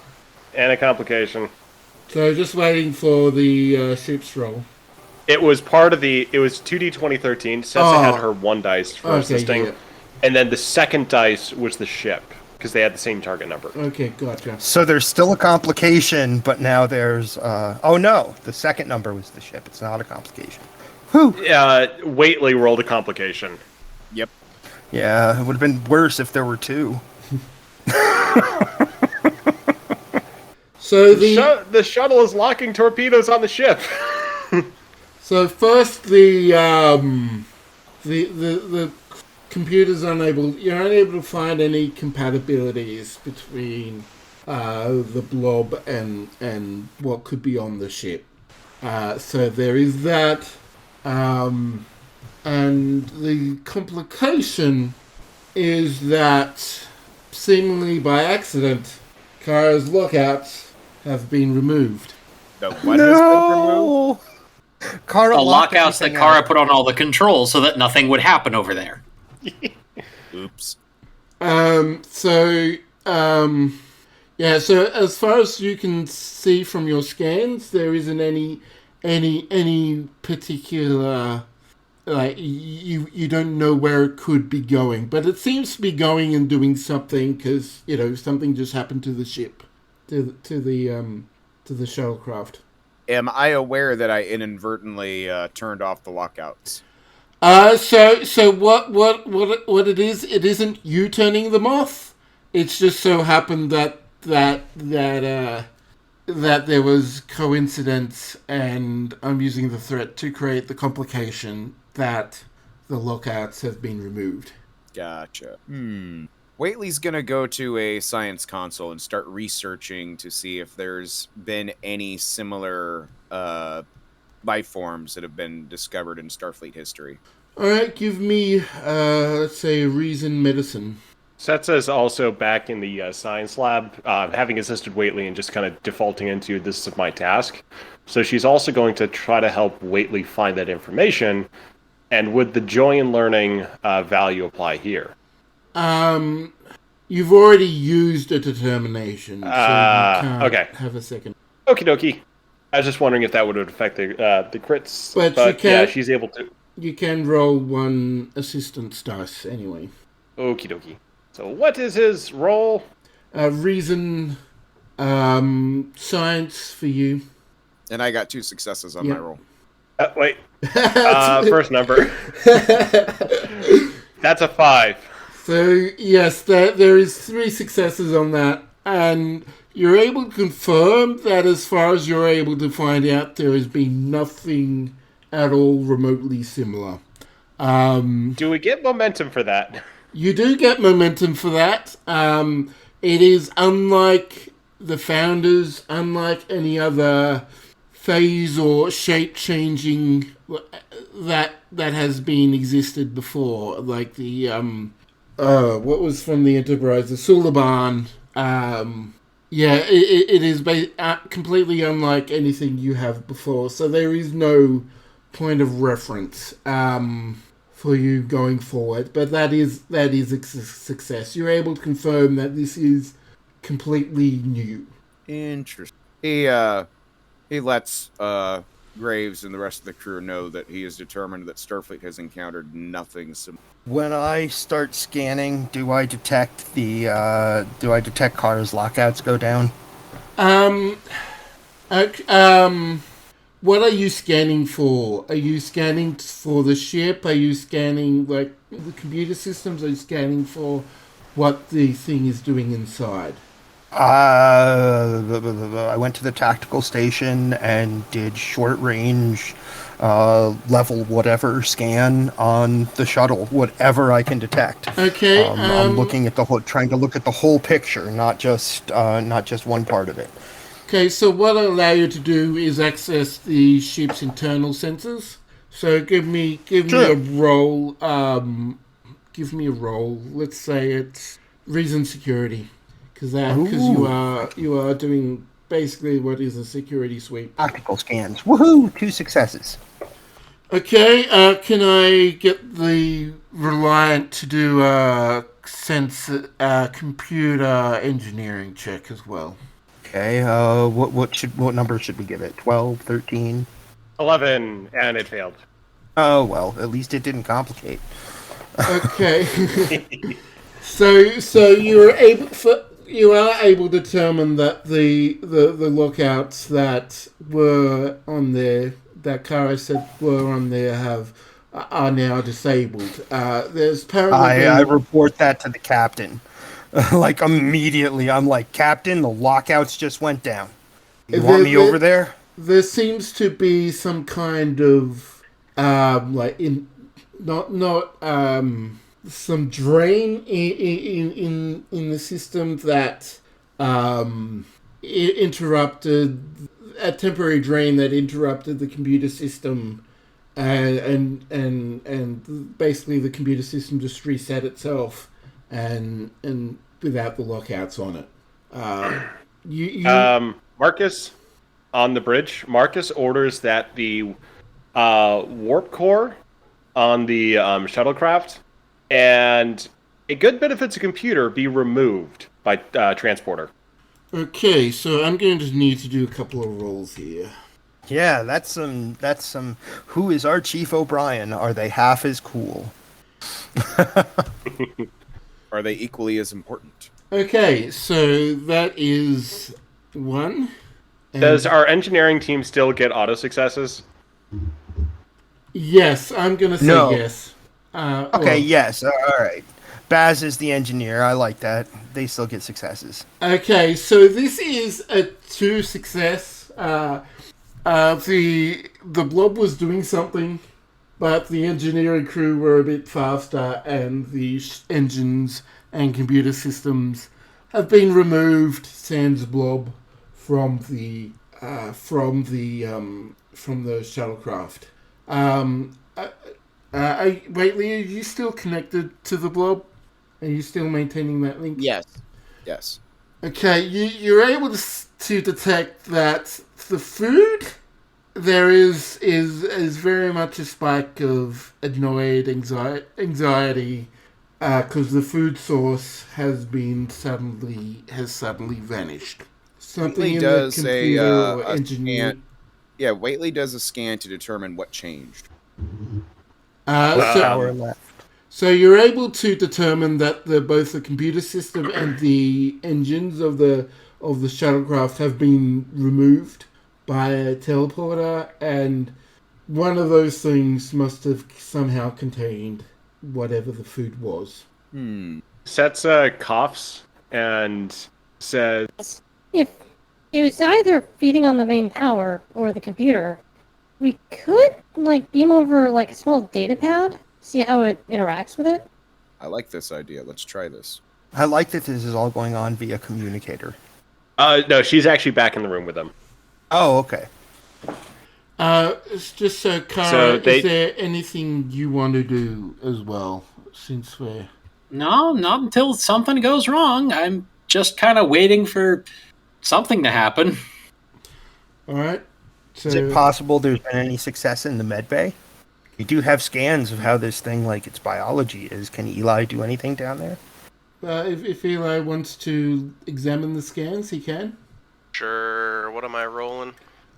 S4: And a complication.
S1: So just waiting for the ship's roll.
S4: It was part of the... It was 2d2013. Cetsa had her 1 dice for assisting.
S1: Yeah.
S4: And then the second dice was the ship, because they had the same target number.
S1: Okay, gotcha.
S2: So there's still a complication, but now there's... oh no, the second number was the ship. It's not a complication. Whew.
S4: Whately rolled a complication.
S3: Yep.
S2: Yeah, it would have been worse if there were 2.
S1: So
S4: The shuttle is locking torpedoes on the ship.
S1: So first the the computer's unable. You're unable to find any compatibilities between the blob and what could be on the ship. So there is that, and the complication is that seemingly by accident, Kara's lockouts have been removed.
S3: The what has been removed?
S2: Kara
S5: The
S2: locked
S5: lockouts that
S2: everything
S5: Kara
S2: out.
S5: put on all the controls so that nothing would happen over there.
S3: Oops.
S1: Yeah, so as far as you can see from your scans, there isn't any particular, like, you don't know where it could be going, but it seems to be going and doing something because, something just happened to the ship, to the shuttlecraft.
S3: Am I aware that I inadvertently turned off the lockouts?
S1: So what it is? It isn't you turning them off. It's just so happened that there was coincidence, and I'm using the threat to create the complication that the lockouts have been removed.
S3: Gotcha. Whately's gonna go to a science console and start researching to see if there's been any similar life forms that have been discovered in Starfleet history.
S1: Alright, give me, let's say, reason medicine.
S4: Cetsa is also back in the science lab, having assisted Whately and just kind of defaulting into this is my task. So she's also going to try to help Whately find that information. And would the joy in learning value apply here?
S1: You've already used a determination, so you can't
S4: okay.
S1: have a second.
S4: Okie dokie. I was just wondering if that would affect the crits.
S1: But you can,
S4: yeah, she's able to.
S1: You can roll one assistance dice anyway.
S4: Okie dokie. So what is his role?
S1: Reason, science for you.
S3: And I got 2 successes on my roll.
S4: Wait. First number. That's a 5.
S1: So, yes, there is 3 successes on that, and you're able to confirm that as far as you're able to find out, there has been nothing at all remotely similar.
S4: Do we get momentum for that?
S1: You do get momentum for that. It is unlike the Founders, unlike any other phase or shape-changing that has been existed before, like the what was from the Enterprise, the Suliban. It is completely unlike anything you have before, so there is no point of reference for you going forward, but that is a success. You're able to confirm that this is completely new.
S3: Interesting. He lets Graves and the rest of the crew know that he is determined that Starfleet has encountered nothing similar.
S2: When I start scanning, do I detect Kara's lockouts go down?
S1: What are you scanning for? Are you scanning for the ship? Are you scanning, like, the computer systems? Are you scanning for what the thing is doing inside?
S2: I went to the tactical station and did short range, level whatever scan on the shuttle, whatever I can detect.
S1: Okay.
S2: I'm looking at trying to look at the whole picture, not just one part of it.
S1: Okay, so what I'll allow you to do is access the ship's internal sensors. So give me a roll. Give me a roll. Let's say it's reason security, because you are doing basically what is a security sweep.
S2: Tactical scans. Woohoo! 2 successes.
S1: Okay. Can I get the Reliant to do a computer engineering check as well?
S2: Okay, what number should we give it? 12, 13?
S4: 11, and it failed.
S2: Oh, well, at least it didn't complicate.
S1: Okay. So you are able to determine that the lookouts that were on there, that Kara said were on there, are now disabled. There's apparently
S2: I report that to the captain. Like, immediately, I'm like, Captain, the lockouts just went down. You want me over there?
S1: There seems to be some kind of some drain in the system that interrupted a temporary drain that interrupted the computer system, and basically the computer system just reset itself, and without the lockouts on it.
S4: Marcus, on the bridge, Marcus orders that the warp core on the shuttlecraft and a good bit of its computer be removed by transporter.
S1: Okay, so I'm going to need to do a couple of rolls here.
S2: Yeah, that's some. Who is our Chief O'Brien? Are they half as cool?
S3: Are they equally as important?
S1: Okay, so that is 1.
S4: Does our engineering team still get auto successes?
S1: Yes, I'm going to say
S2: No.
S1: yes.
S2: Okay, yes. All right. Baz is the engineer. I like that. They still get successes.
S1: Okay, so this is a 2 success. The blob was doing something, but the engineering crew were a bit faster, and the engines and computer systems have been removed. Sans blob from the shuttlecraft. Waitley, are you still connected to the blob? Are you still maintaining that link?
S3: Yes.
S1: Okay, you're able to detect that the food there is very much a spike of annoyed anxiety because the food source has suddenly vanished. Something
S3: Whately
S1: in
S3: does
S1: the computer or
S3: a
S1: engineer.
S3: scan. Yeah, Whately does a scan to determine what changed.
S2: Power left.
S1: So you're able to determine that both the computer system and the engines of the shuttlecraft have been removed by a teleporter, and one of those things must have somehow contained whatever the food was.
S4: Cetsa coughs and says,
S6: If it was either feeding on the main power or the computer, we could beam over a small data pad, see how it interacts with it.
S3: I like this idea. Let's try this.
S2: I like that this is all going on via communicator.
S4: no, she's actually back in the room with them.
S2: Oh, okay.
S1: It's just so, Kara, is there anything you want to do as well, since we're...
S5: No, not until something goes wrong. I'm just kind of waiting for something to happen.
S1: Alright. So,
S2: Is it possible there's been any success in the medbay? You do have scans of how this thing, its biology is. Can Eli do anything down there?
S1: if Eli wants to examine the scans, he can.
S7: Sure. What am I rolling?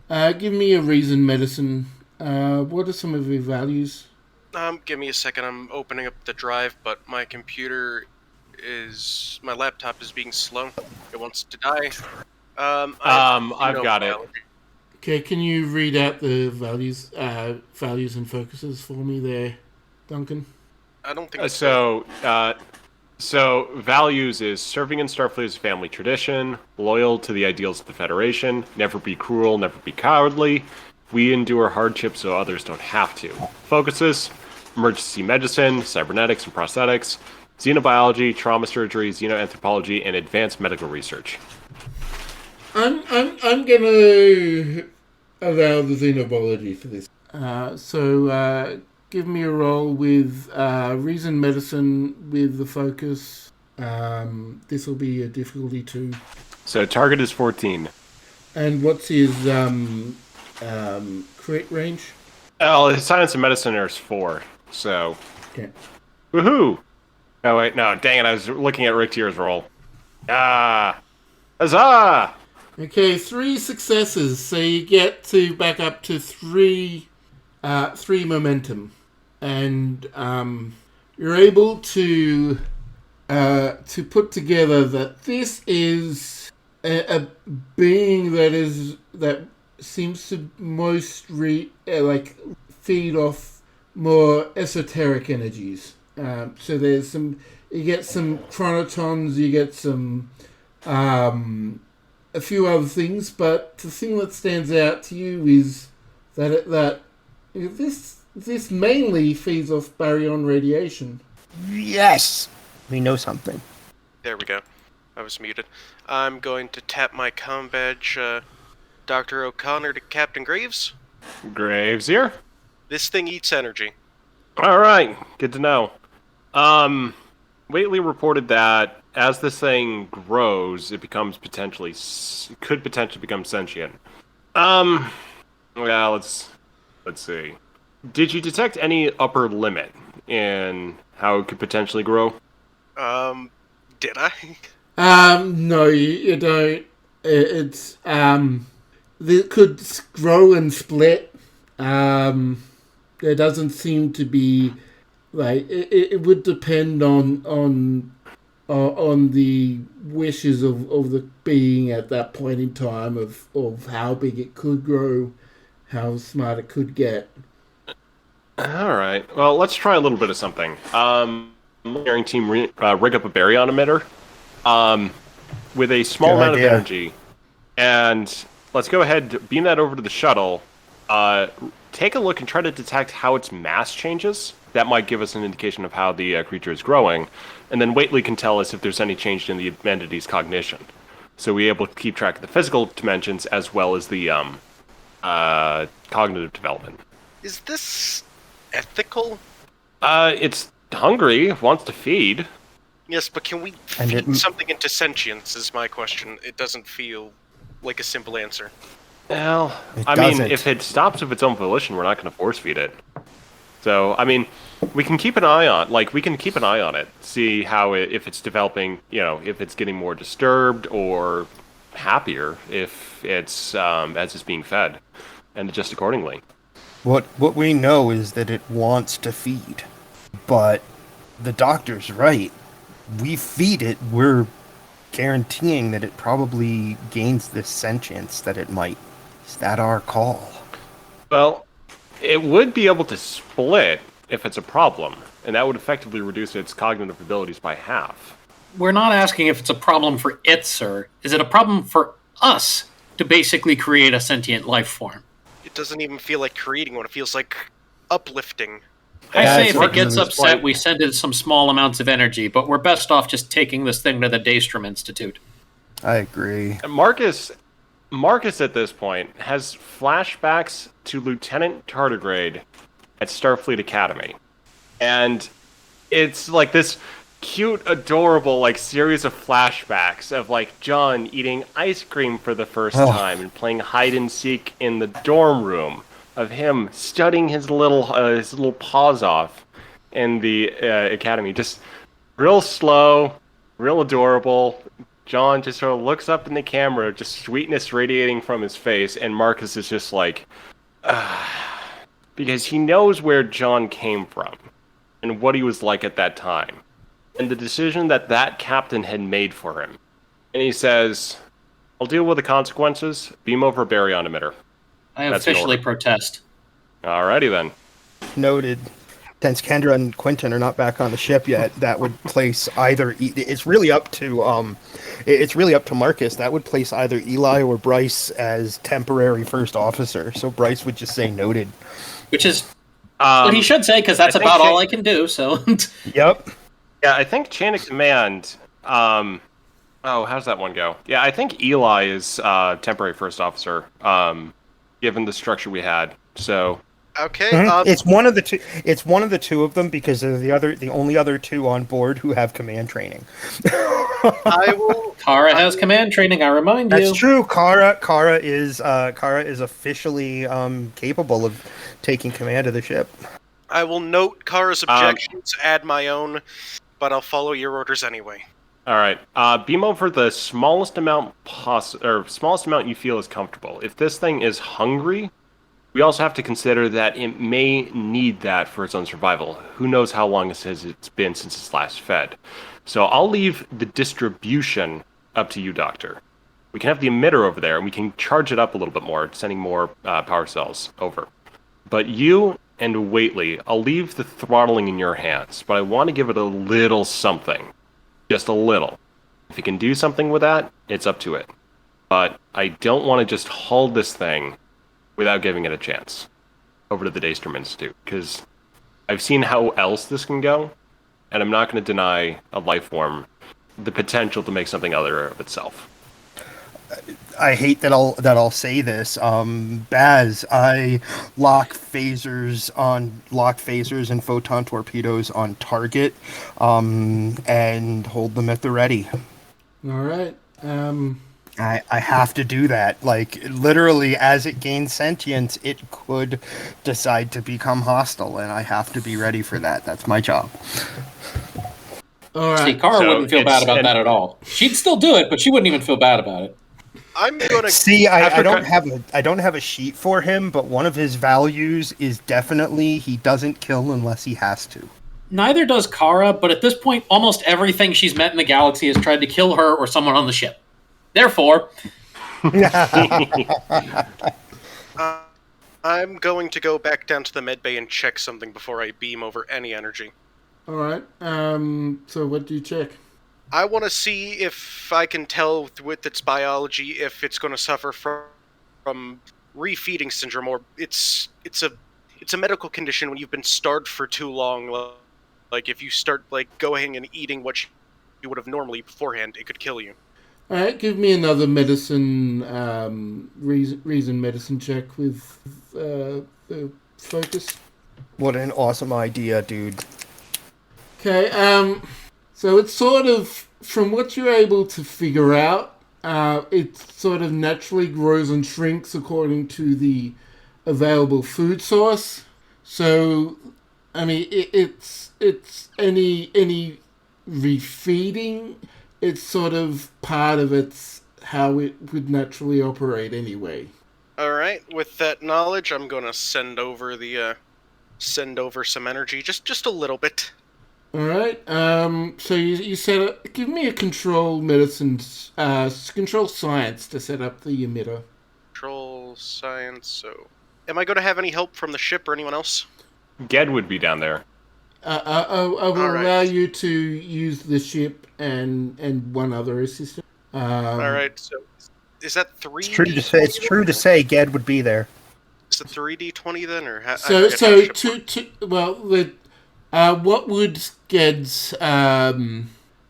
S1: Give me a reason medicine. What are some of your values?
S7: Give me a second. I'm opening up the drive, but my laptop is being slow. It wants to die.
S4: I've got it.
S1: Okay, can you read out the values and focuses for me there, Duncan?
S7: I don't think
S4: So values is serving in Starfleet is a family tradition, loyal to the ideals of the Federation, never be cruel, never be cowardly. We endure hardship so others don't have to. Focuses, emergency medicine, cybernetics and prosthetics, xenobiology, trauma surgery, xenoanthropology, and advanced medical research.
S1: I'm gonna allow the xenobiology for this. So give me a roll with reason medicine with the focus. This will be a difficulty 2.
S4: So target is 14.
S1: And what's his crit range?
S4: Oh, his science and medicine is 4. So,
S1: Okay.
S4: woohoo! Oh wait, no, dang it! I was looking at Ryk'Tyr's roll. Huzzah!
S1: Okay, 3 successes, so you get to back up to 3 momentum, and you're able to put together that this is a being that seems to most feed off more esoteric energies. So there's you get some chronotons, you get some a few other things, but the thing that stands out to you is that this mainly feeds off baryon radiation.
S2: Yes! We know something.
S7: There we go. I was muted. I'm going to tap my comm badge, Dr. O'Connor to Captain Graves.
S4: Graves here.
S7: This thing eats energy.
S4: All right, good to know. Whately reported that as this thing grows, it becomes could potentially become sentient. Well, let's see. Did you detect any upper limit in how it could potentially grow?
S7: Did I?
S1: No, you don't. It's it could grow and split. There doesn't seem to be like it would depend on the wishes of the being at that point in time of how big it could grow, how smart it could get.
S4: All right. Well, let's try a little bit of something. Engineering team rig up a baryon emitter, with a small amount of energy, and let's go ahead, beam that over to the shuttle. Take a look and try to detect how its mass changes. That might give us an indication of how the creature is growing, and then Whately can tell us if there's any change in the entity's cognition. So we're able to keep track of the physical dimensions as well as the cognitive development.
S7: Is this ethical?
S4: It's hungry, wants to feed.
S7: Yes, but can we feed something into sentience is my question. It doesn't feel like a simple answer.
S4: Well, I mean, if it stops of its own volition, we're not going to force feed it. So, I mean, we can keep an eye on it, see how if it's developing, if it's getting more disturbed or happier if it's as it's being fed, and adjust accordingly.
S2: What we know is that it wants to feed, but the doctor's right. We feed it, we're guaranteeing that it probably gains this sentience that it might. Is that our call?
S4: Well, it would be able to split if it's a problem, and that would effectively reduce its cognitive abilities by half.
S5: We're not asking if it's a problem for it, sir. Is it a problem for us to basically create a sentient life form?
S7: It doesn't even feel like creating one. It feels like uplifting.
S5: I say if it gets upset, we send it some small amounts of energy, but we're best off just taking this thing to the Daystrom Institute.
S2: I agree.
S4: Marcus at this point has flashbacks to Lieutenant Tardigrade at Starfleet Academy. And it's like this cute, adorable, series of flashbacks of, John eating ice cream for the first time and playing hide and seek in the dorm room, of him studying his little paws off in the academy. Just real slow, real adorable. John just sort of looks up in the camera, just sweetness radiating from his face, and Marcus is just because he knows where John came from and what he was like at that time, and the decision that captain had made for him. And he says, I'll deal with the consequences. Beam over a baryon emitter.
S5: I officially protest.
S4: Alrighty then.
S2: Noted. Since Kendra and Quentin are not back on the ship yet, that would place either. It's really up to Marcus. That would place either Eli or Bryce as temporary first officer. So Bryce would just say noted,
S5: which is what he should say, because that's about all I can do. So.
S2: Yep.
S4: Yeah, I think chain of command. How's that one go? Yeah, I think Eli is temporary first officer. Given the structure we had, so.
S7: Okay.
S2: It's one of the two. It's one of the two of them because they're the only other two on board who have command training.
S5: Kara has command training. I remind you.
S2: That's true. Kara is officially capable of taking command of the ship.
S7: I will note Kara's objections, add my own, but I'll follow your orders anyway.
S4: All right. Beam over the smallest amount you feel is comfortable. If this thing is hungry, we also have to consider that it may need that for its own survival. Who knows how long it's been since it's last fed. So I'll leave the distribution up to you, Doctor. We can have the emitter over there, and we can charge it up a little bit more, sending more power cells over. But you and Whately, I'll leave the throttling in your hands, but I want to give it a little something. Just a little. If you can do something with that, it's up to it. But I don't want to just haul this thing without giving it a chance. over to the Daystrom Institute, because I've seen how else this can go, and I'm not going to deny a life form the potential to make something other of itself.
S2: I hate that I'll say this. Baz, I lock phasers and photon torpedoes on target, and hold them at the ready.
S1: All right.
S2: I have to do that. Like, literally, as it gains sentience, it could decide to become hostile, and I have to be ready for that. That's my job.
S1: All right.
S5: See, Kara
S4: So
S5: wouldn't feel bad about
S4: and-
S5: that at all. She'd still do it, but she wouldn't even feel bad about it.
S7: I'm gonna.
S2: See, I
S4: After
S2: don't have a sheet for him, but one of his values is definitely he doesn't kill unless he has to.
S5: Neither does Kara, but at this point, almost everything she's met in the galaxy has tried to kill her or someone on the ship. Therefore,
S7: I'm going to go back down to the medbay and check something before I beam over any energy.
S1: All right. So what do you check?
S7: I want to see if I can tell with its biology if it's going to suffer from refeeding syndrome, or it's a medical condition when you've been starved for too long. Like if you start going and eating what you would have normally beforehand, it could kill you.
S1: All right. Give me another medicine, reason medicine check with focus.
S2: What an awesome idea, dude.
S1: Okay. So it's sort of, from what you're able to figure out, it sort of naturally grows and shrinks according to the available food source. So, I mean, it's any refeeding. It's sort of part of its how it would naturally operate anyway.
S7: All right. With that knowledge, I'm going to send over some energy, just a little bit.
S1: All right. So you said, give me a control science to set up the emitter.
S7: Control science. So, am I going to have any help from the ship or anyone else?
S4: Ged would be down there.
S1: I will
S7: Alright.
S1: allow you to use the ship and one other assistant.
S7: All right. So, is that 3?
S2: It's true to say Ged would be there.
S7: Is it 3d20 then, or I
S1: So
S7: forget how the ship
S1: to well, what would Ged's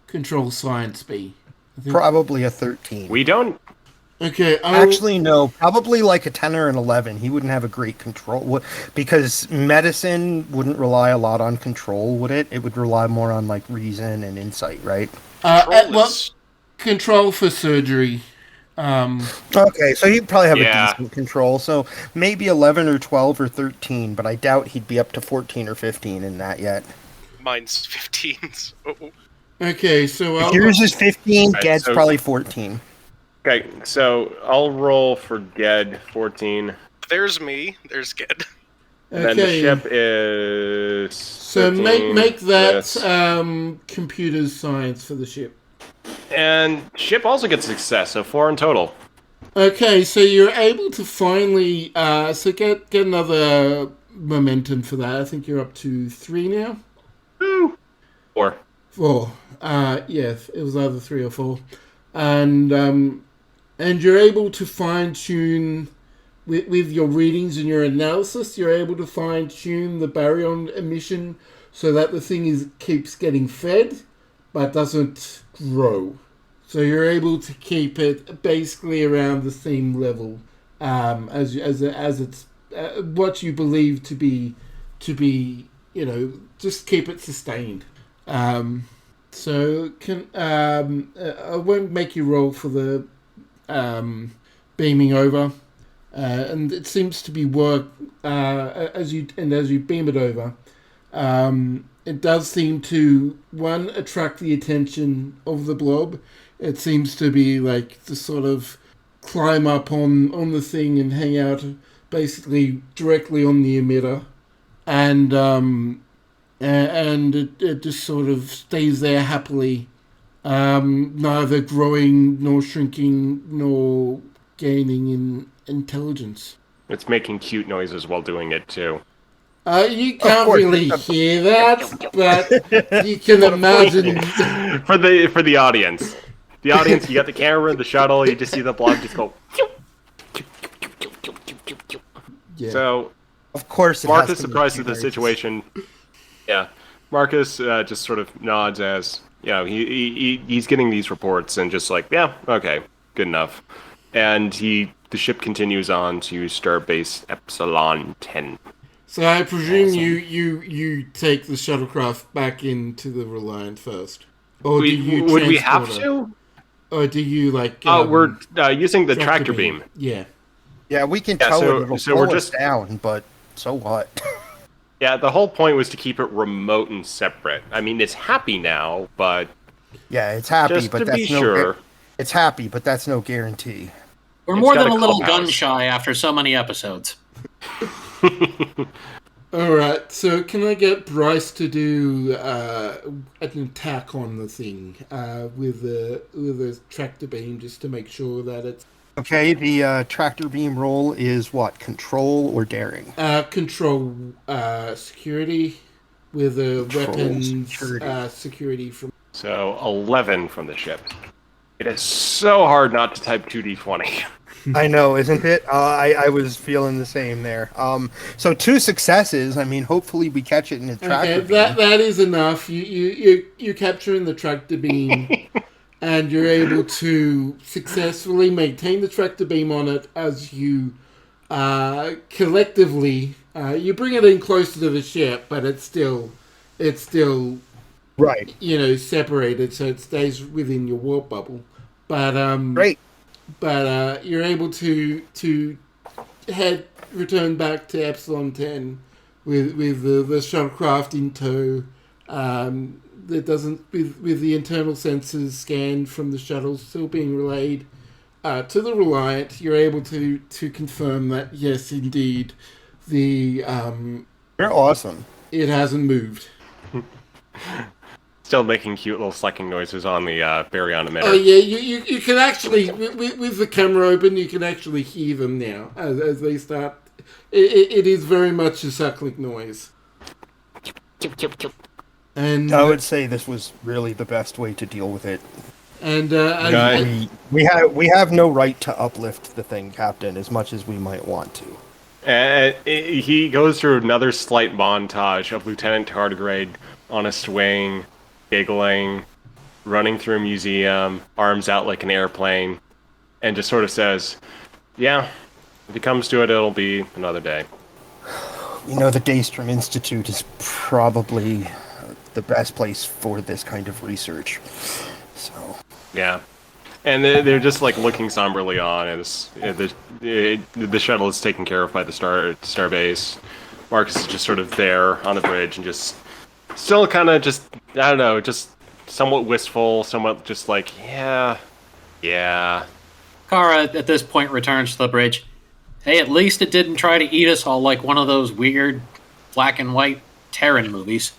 S1: control science be? I think-
S2: Probably a 13.
S4: We don't.
S1: Okay.
S2: Actually, no. Probably like a 10 or an 11. He wouldn't have a great control. Because medicine wouldn't rely a lot on control, would it? It would rely more on, like, reason and insight, right?
S7: control is-
S1: control for surgery.
S2: Okay, so he'd probably have
S4: Yeah.
S2: a decent control. So maybe 11 or 12 or 13, but I doubt he'd be up to 14 or 15 in that yet.
S7: Mine's 15s. Oh.
S1: Okay, so
S2: If yours is 15,
S4: Right,
S2: Ged's
S4: so-
S2: probably 14.
S4: Okay, so I'll roll for Ged 14.
S7: There's me. There's Ged.
S4: And then the
S1: okay.
S4: ship is.
S1: So
S4: 13,
S1: make that
S4: this.
S1: computer science for the ship.
S4: And ship also gets success, so 4 in total.
S1: Okay, so you're able to finally get another momentum for that. I think you're up to 3 now.
S4: Woo! 4.
S1: 4. Yes, it was either 3 or 4, and you're able to fine tune with your readings and your analysis. You're able to fine tune the baryon emission so that the thing keeps getting fed, but doesn't grow. So you're able to keep it basically around the same level as it's what you believe to be just keep it sustained. So I won't make you roll for the beaming over, and it seems to be work as you beam it over. It does seem to attract the attention of the blob. It seems to be like to sort of climb up on the thing and hang out basically directly on the emitter, and it just sort of stays there happily, neither growing nor shrinking nor gaining in intelligence.
S4: It's making cute noises while doing it, too.
S1: You can't
S2: course.
S1: really hear that, but you can imagine.
S4: For the audience. The audience, you got the camera, the shuttle, you just see the blob just go.
S1: Yeah.
S4: So,
S2: Of course,
S4: Marcus, surprised at the situation. Yeah, Marcus just sort of nods as he's getting these reports and just like, yeah, okay, good enough. And the ship continues on to Starbase Epsilon 10.
S1: So I presume you take the shuttlecraft back into the Reliant first, or
S4: would we have to?
S1: Or do you like?
S4: We're using the tractor beam.
S1: Yeah.
S2: Yeah, we can tow it. It'll slow us down, but so what?
S4: Yeah, the whole point was to keep it remote and separate. I mean, it's happy now, but
S2: yeah, it's happy,
S4: just
S2: but
S4: to
S2: that's
S4: be sure.
S2: It's happy, but that's no guarantee.
S5: We're more than a little gun shy after so many episodes.
S1: All right, so can I get Bryce to do an attack on the thing with a tractor beam, just to make sure that it's
S2: okay? The tractor beam roll is what? Control or daring?
S1: Control security with a weapons security from.
S4: So 11 from the ship. It is so hard not to type 2d20.
S2: I know, isn't it? I was feeling the same there. So 2 successes. I mean, hopefully we catch it in the tractor beam.
S1: That is enough. You capture in the tractor beam, and you're able to successfully maintain the tractor beam on it as you collectively you bring it in closer to the ship, but it's still
S2: right.
S1: Separated, so it stays within your warp bubble. But
S2: great.
S1: But you're able to return back to Epsilon 10 with the shuttlecraft in tow. That doesn't with the internal sensors scanned from the shuttle still being relayed to the Reliant. You're able to confirm that yes, indeed, the
S2: you're awesome.
S1: It hasn't moved.
S4: Still making cute little sucking noises on the baryon emitter.
S1: Oh yeah, you can actually with the camera open, you can actually hear them now as they start. It is very much a suckling noise. And
S2: I would say this was really the best way to deal with it.
S1: And
S2: we have no right to uplift the thing, Captain, as much as we might want to.
S4: He goes through another slight montage of Lieutenant Tardigrade on a swing, giggling, running through a museum, arms out like an airplane, and just sort of says, yeah, if it comes to it, it'll be another day.
S2: The Daystrom Institute is probably the best place for this kind of research. So
S4: yeah. And they're just like looking somberly on as the shuttle is taken care of by the starbase. Marcus is just sort of there on the bridge and just still kind of just, I don't know, just somewhat wistful, somewhat just like, yeah.
S5: Kara, at this point, returns to the bridge. Hey, at least it didn't try to eat us all like one of those weird black and white Terran movies.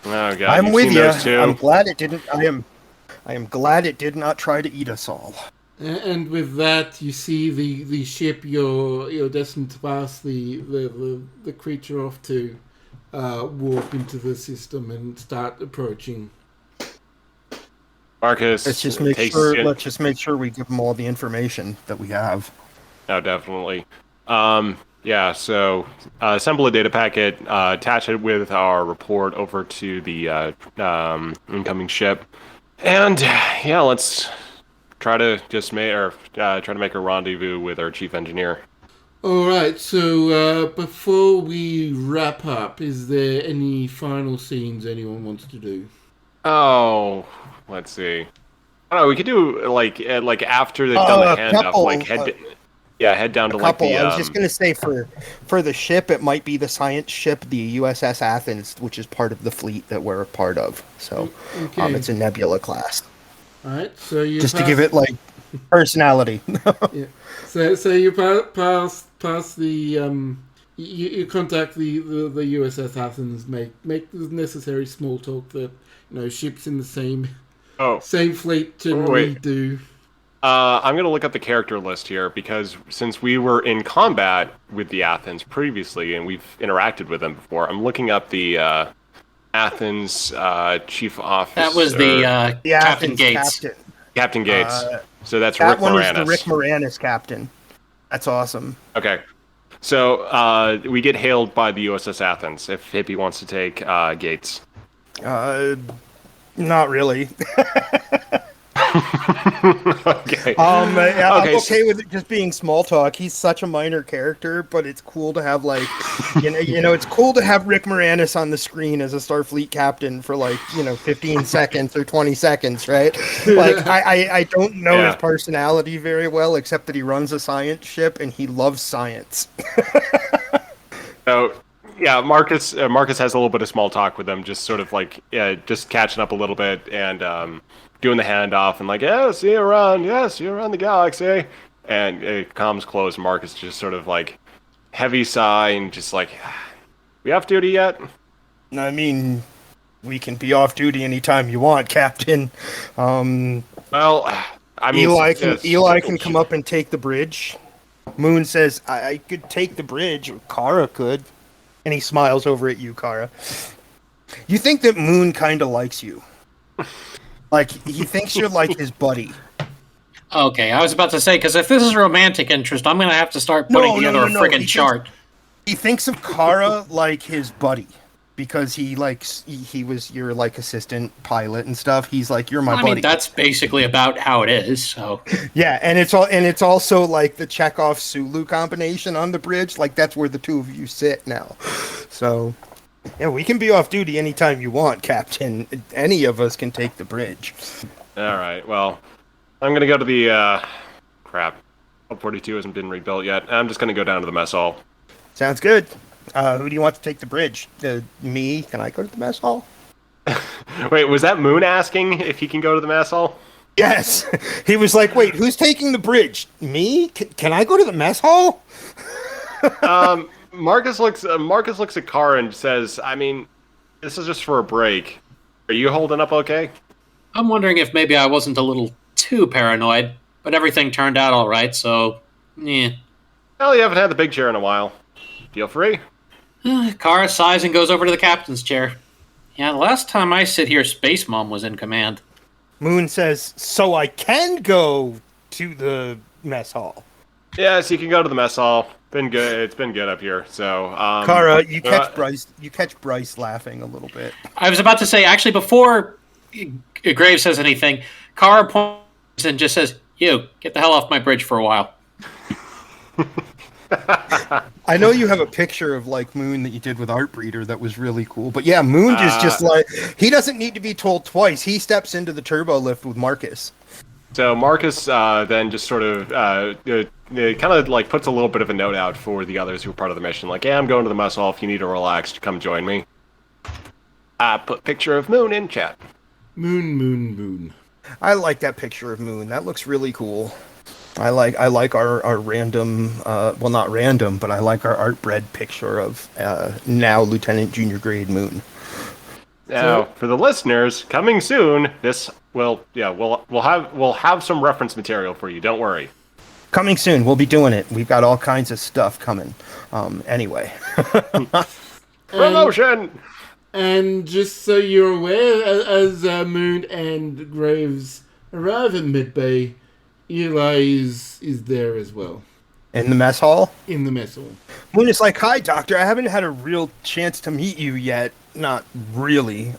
S4: Oh, God.
S2: I'm with you.
S4: Those too?
S2: I'm glad it didn't. I am glad it did not try to eat us all.
S1: And with that, you see the ship you're destined to pass the creature off to warp into the system and start approaching.
S4: Marcus,
S2: let's just make sure we give them all the information that we have.
S4: Oh, definitely. Yeah. So assemble a data packet, attach it with our report over to the incoming ship, and yeah, let's try to just make a rendezvous with our chief engineer.
S1: All right. So before we wrap up, is there any final scenes anyone wants to do?
S4: Oh, let's see. I don't know. We could do like after they've done the handoff, head down to like the.
S2: I was just gonna say for the ship, it might be the science ship, the USS Athens, which is part of the fleet that we're a part of. So,
S1: okay.
S2: It's a Nebula class.
S1: All right. So you
S2: just to give it like personality.
S1: Yeah. So you pass the you contact the USS Athens, make the necessary small talk that ships in the same fleet generally do.
S4: I'm going to look up the character list here because since we were in combat with the Athens previously and we've interacted with them before, I'm looking up the Athens chief officer.
S5: That was the Captain
S2: Athens
S5: Gates.
S4: Captain Gates. So that's
S2: that
S4: Rick
S2: one
S4: Moranis.
S2: Is the Rick Moranis captain. That's awesome.
S4: Okay. So we get hailed by the USS Athens if Hippie wants to take Gates.
S2: Not really.
S4: Okay.
S2: I'm okay with it just being small talk. He's such a minor character, but it's cool to have it's cool to have Rick Moranis on the screen as a Starfleet captain for 15 seconds or 20 seconds, right? Like I don't know his personality very well, except that he runs a science ship and he loves science.
S4: So yeah, Marcus has a little bit of small talk with them, just sort of just catching up a little bit and doing the handoff and see you around the galaxy. And comms closed. Marcus just sort of heavy sigh and just we off duty yet?
S2: I mean, we can be off duty anytime you want, Captain.
S4: Well, I mean,
S2: Eli can come up and take the bridge. Moon says, I could take the bridge, or Kara could. And he smiles over at you, Kara. You think that Moon kind of likes you. He thinks you're like his buddy.
S5: Okay, I was about to say, because if this is romantic interest, I'm going to have to start putting together a friggin' chart.
S2: He thinks of Kara like his buddy. Because he was your assistant pilot and stuff. He's like, you're my buddy.
S5: I mean, that's basically about how it is. So
S2: yeah, and it's also like the Chekhov Sulu combination on the bridge. That's where the two of you sit now. So yeah, we can be off duty anytime you want, Captain. Any of us can take the bridge.
S4: All right. Well, I'm gonna go to the crap. Hub 42 hasn't been rebuilt yet. I'm just gonna go down to the mess hall.
S2: Sounds good. Who do you want to take the bridge? Me? Can I go to the mess hall?
S4: Wait, was that Moon asking if he can go to the mess hall?
S2: Yes. He was like, wait, who's taking the bridge? Me? Can I go to the mess hall?
S4: Marcus looks at Kara and says, I mean, this is just for a break. Are you holding up okay?
S5: I'm wondering if maybe I wasn't a little too paranoid, but everything turned out all right, so yeah.
S4: Well, you haven't had the big chair in a while. Feel free.
S5: Kara sighs and goes over to the captain's chair. Yeah, the last time I sit here, Space Mom was in command.
S2: Moon says, so I can go to the mess hall.
S4: Yes, you can go to the mess hall. Been good. It's been good up here. So,
S2: Kara, you catch Bryce. You catch Bryce laughing a little bit.
S5: I was about to say, actually, before Graves says anything, Kara points and just says, "You get the hell off my bridge for a while."
S2: I know you have a picture of Moon that you did with Art Breeder that was really cool, but yeah, Moon is just he doesn't need to be told twice. He steps into the turbo lift with Marcus.
S4: So Marcus then just sort of kind of puts a little bit of a note out for the others who are part of the mission. Yeah, I'm going to the mess hall. If you need to relax, come join me. Put picture of Moon in chat.
S1: Moon.
S2: I like that picture of Moon. That looks really cool. I like our random, well, not random, but I like our art bred picture of now Lieutenant Junior Grade Moon.
S4: Now, for the listeners, coming soon, we'll have some reference material for you. Don't worry.
S2: Coming soon, we'll be doing it. We've got all kinds of stuff coming. Anyway.
S4: Promotion!
S1: And just so you're aware, as Moon and Graves arrive at Midbay, Eli is there as well.
S2: In the mess hall?
S1: In the mess hall.
S2: Moon is like, hi, Doctor. I haven't had a real chance to meet you yet. Not really.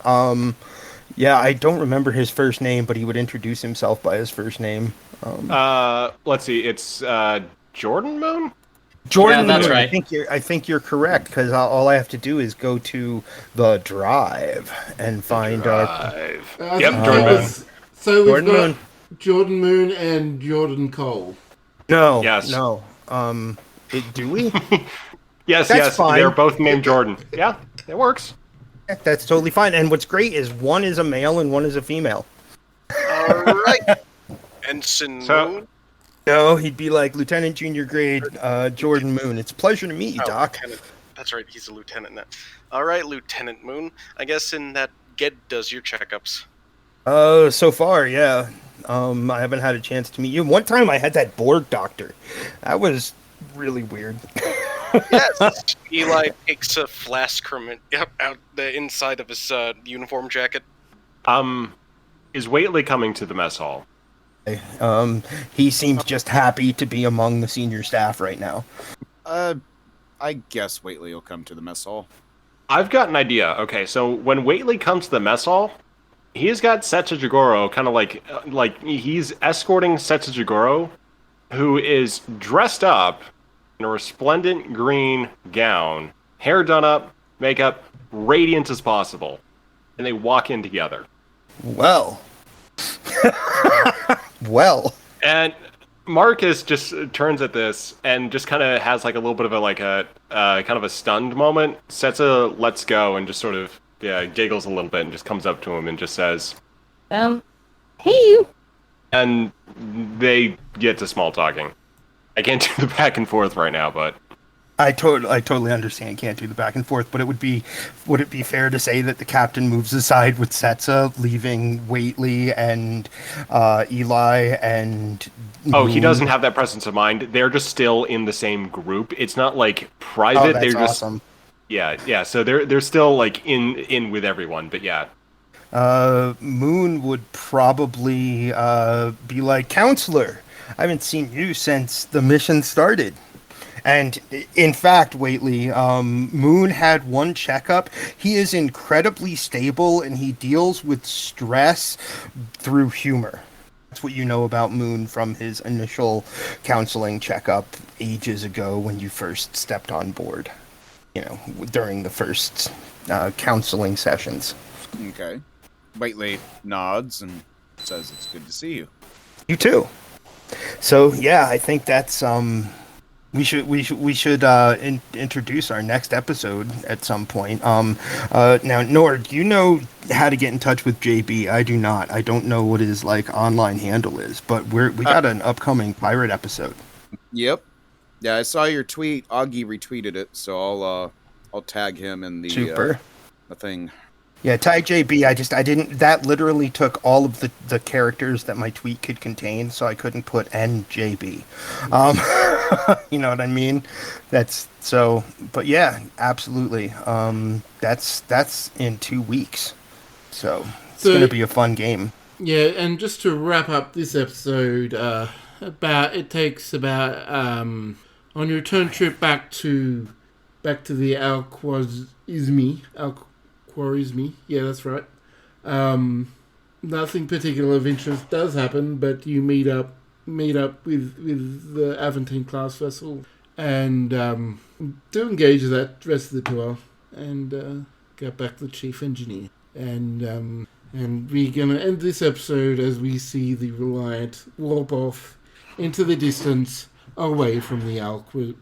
S2: Yeah, I don't remember his first name, but he would introduce himself by his first name.
S4: Let's see. It's Jordan Moon?
S2: Jordan,
S5: yeah, that's
S2: Moon.
S5: right.
S2: I think you're correct, because all I have to do is go to the drive and find our...
S4: Yep, Jordan Moon.
S1: So we've
S2: Jordan
S1: got
S2: Moon.
S1: Jordan Moon and Jordan Cole.
S2: No.
S4: Yes.
S2: No. Do we?
S4: Yes.
S2: Fine.
S4: They're both named Jordan. Yeah, it works.
S2: That's totally fine. And what's great is one is a male and one is a female.
S7: All right. Ensign Moon.
S2: No, he'd be like Lieutenant Junior Grade Jordan Moon. It's a pleasure to meet you, Doc.
S7: Lieutenant. That's right, he's a lieutenant now. All right, Lieutenant Moon. I guess in that Ged does your checkups.
S2: So far, yeah. I haven't had a chance to meet you. One time I had that Borg doctor. That was really weird.
S7: Yes. Eli takes a flask from out the inside of his uniform jacket.
S4: Is Whately coming to the mess hall?
S2: He seems just happy to be among the senior staff right now.
S3: I guess Whately will come to the mess hall.
S4: I've got an idea. Okay, so when Whately comes to the mess hall, he's got Cetsa Jigoro kind of like he's escorting Cetsa Jigoro, who is dressed up in a resplendent green gown, hair done up, makeup, radiant as possible. And they walk in together.
S2: Well. Well.
S4: And Marcus just turns at this and just kind of has like a little bit of a kind of a stunned moment. Cetsa lets go and just sort of giggles a little bit and just comes up to him and just says,
S6: Hey you.
S4: and they get to small talking. I can't do the back and forth right now, but
S2: I totally understand. Can't do the back and forth, but would it be fair to say that the captain moves aside with Cetsa, leaving Whately and Eli and?
S4: Oh, he doesn't have that presence of mind. They're just still in the same group. It's not like private.
S2: Oh, that's
S4: they're just
S2: awesome.
S4: Yeah. So they're still like in with everyone, but yeah.
S2: Moon would probably be like, Counselor, I haven't seen you since the mission started. And in fact, Whately, Moon had one checkup. He is incredibly stable and he deals with stress through humor. That's what you know about Moon from his initial counseling checkup ages ago when you first stepped on board. You know, during the first counseling sessions.
S3: Okay. Whately nods and says it's good to see you.
S2: You too. So yeah, I think that's we should introduce our next episode at some point. Now, Nord, do you know how to get in touch with JB? I do not. I don't know what his like online handle is, but we got an upcoming pirate episode.
S3: Yep. Yeah, I saw your tweet. Augie retweeted it, so I'll tag him in the the thing.
S2: Yeah, tag JB. I didn't. That literally took all of the characters that my tweet could contain, so I couldn't put NJB. You know what I mean? That's so. But yeah, absolutely. That's in 2 weeks, so it's gonna be a fun game.
S1: Yeah, and just to wrap up this episode, it takes about on your return trip back to the al-Khwarizmi. Al-Khwarizmi, yeah, that's right. Nothing particular of interest does happen, but you meet up with the Aventine-class vessel and do engage that rest of the tour and get back to the chief engineer. And we're gonna end this episode as we see the Reliant warp off into the distance away from the al-Khwarizmi.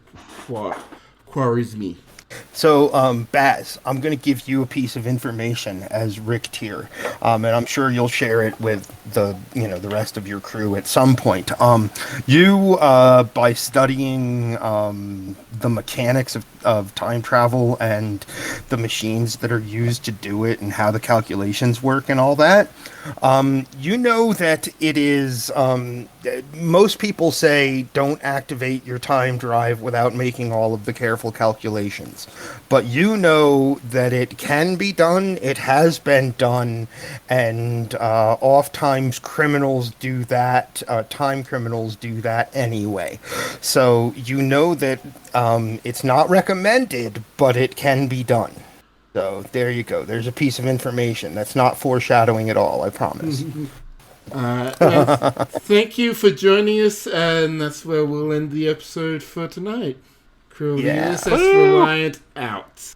S2: So, Baz, I'm going to give you a piece of information as Ryk'Tyr, and I'm sure you'll share it with the rest of your crew at some point. You, by studying the mechanics of time travel and the machines that are used to do it and how the calculations work and all that, you know that it is, most people say don't activate your time drive without making all of the careful calculations. But you know that it can be done, it has been done, and oftentimes criminals do that, time criminals do that anyway. So you know that it's not recommended, but it can be done. So there you go. There's a piece of information. That's not foreshadowing at all, I promise.
S1: Thank you for joining us, and that's where we'll end the episode for tonight. Crew of the USS Reliant out.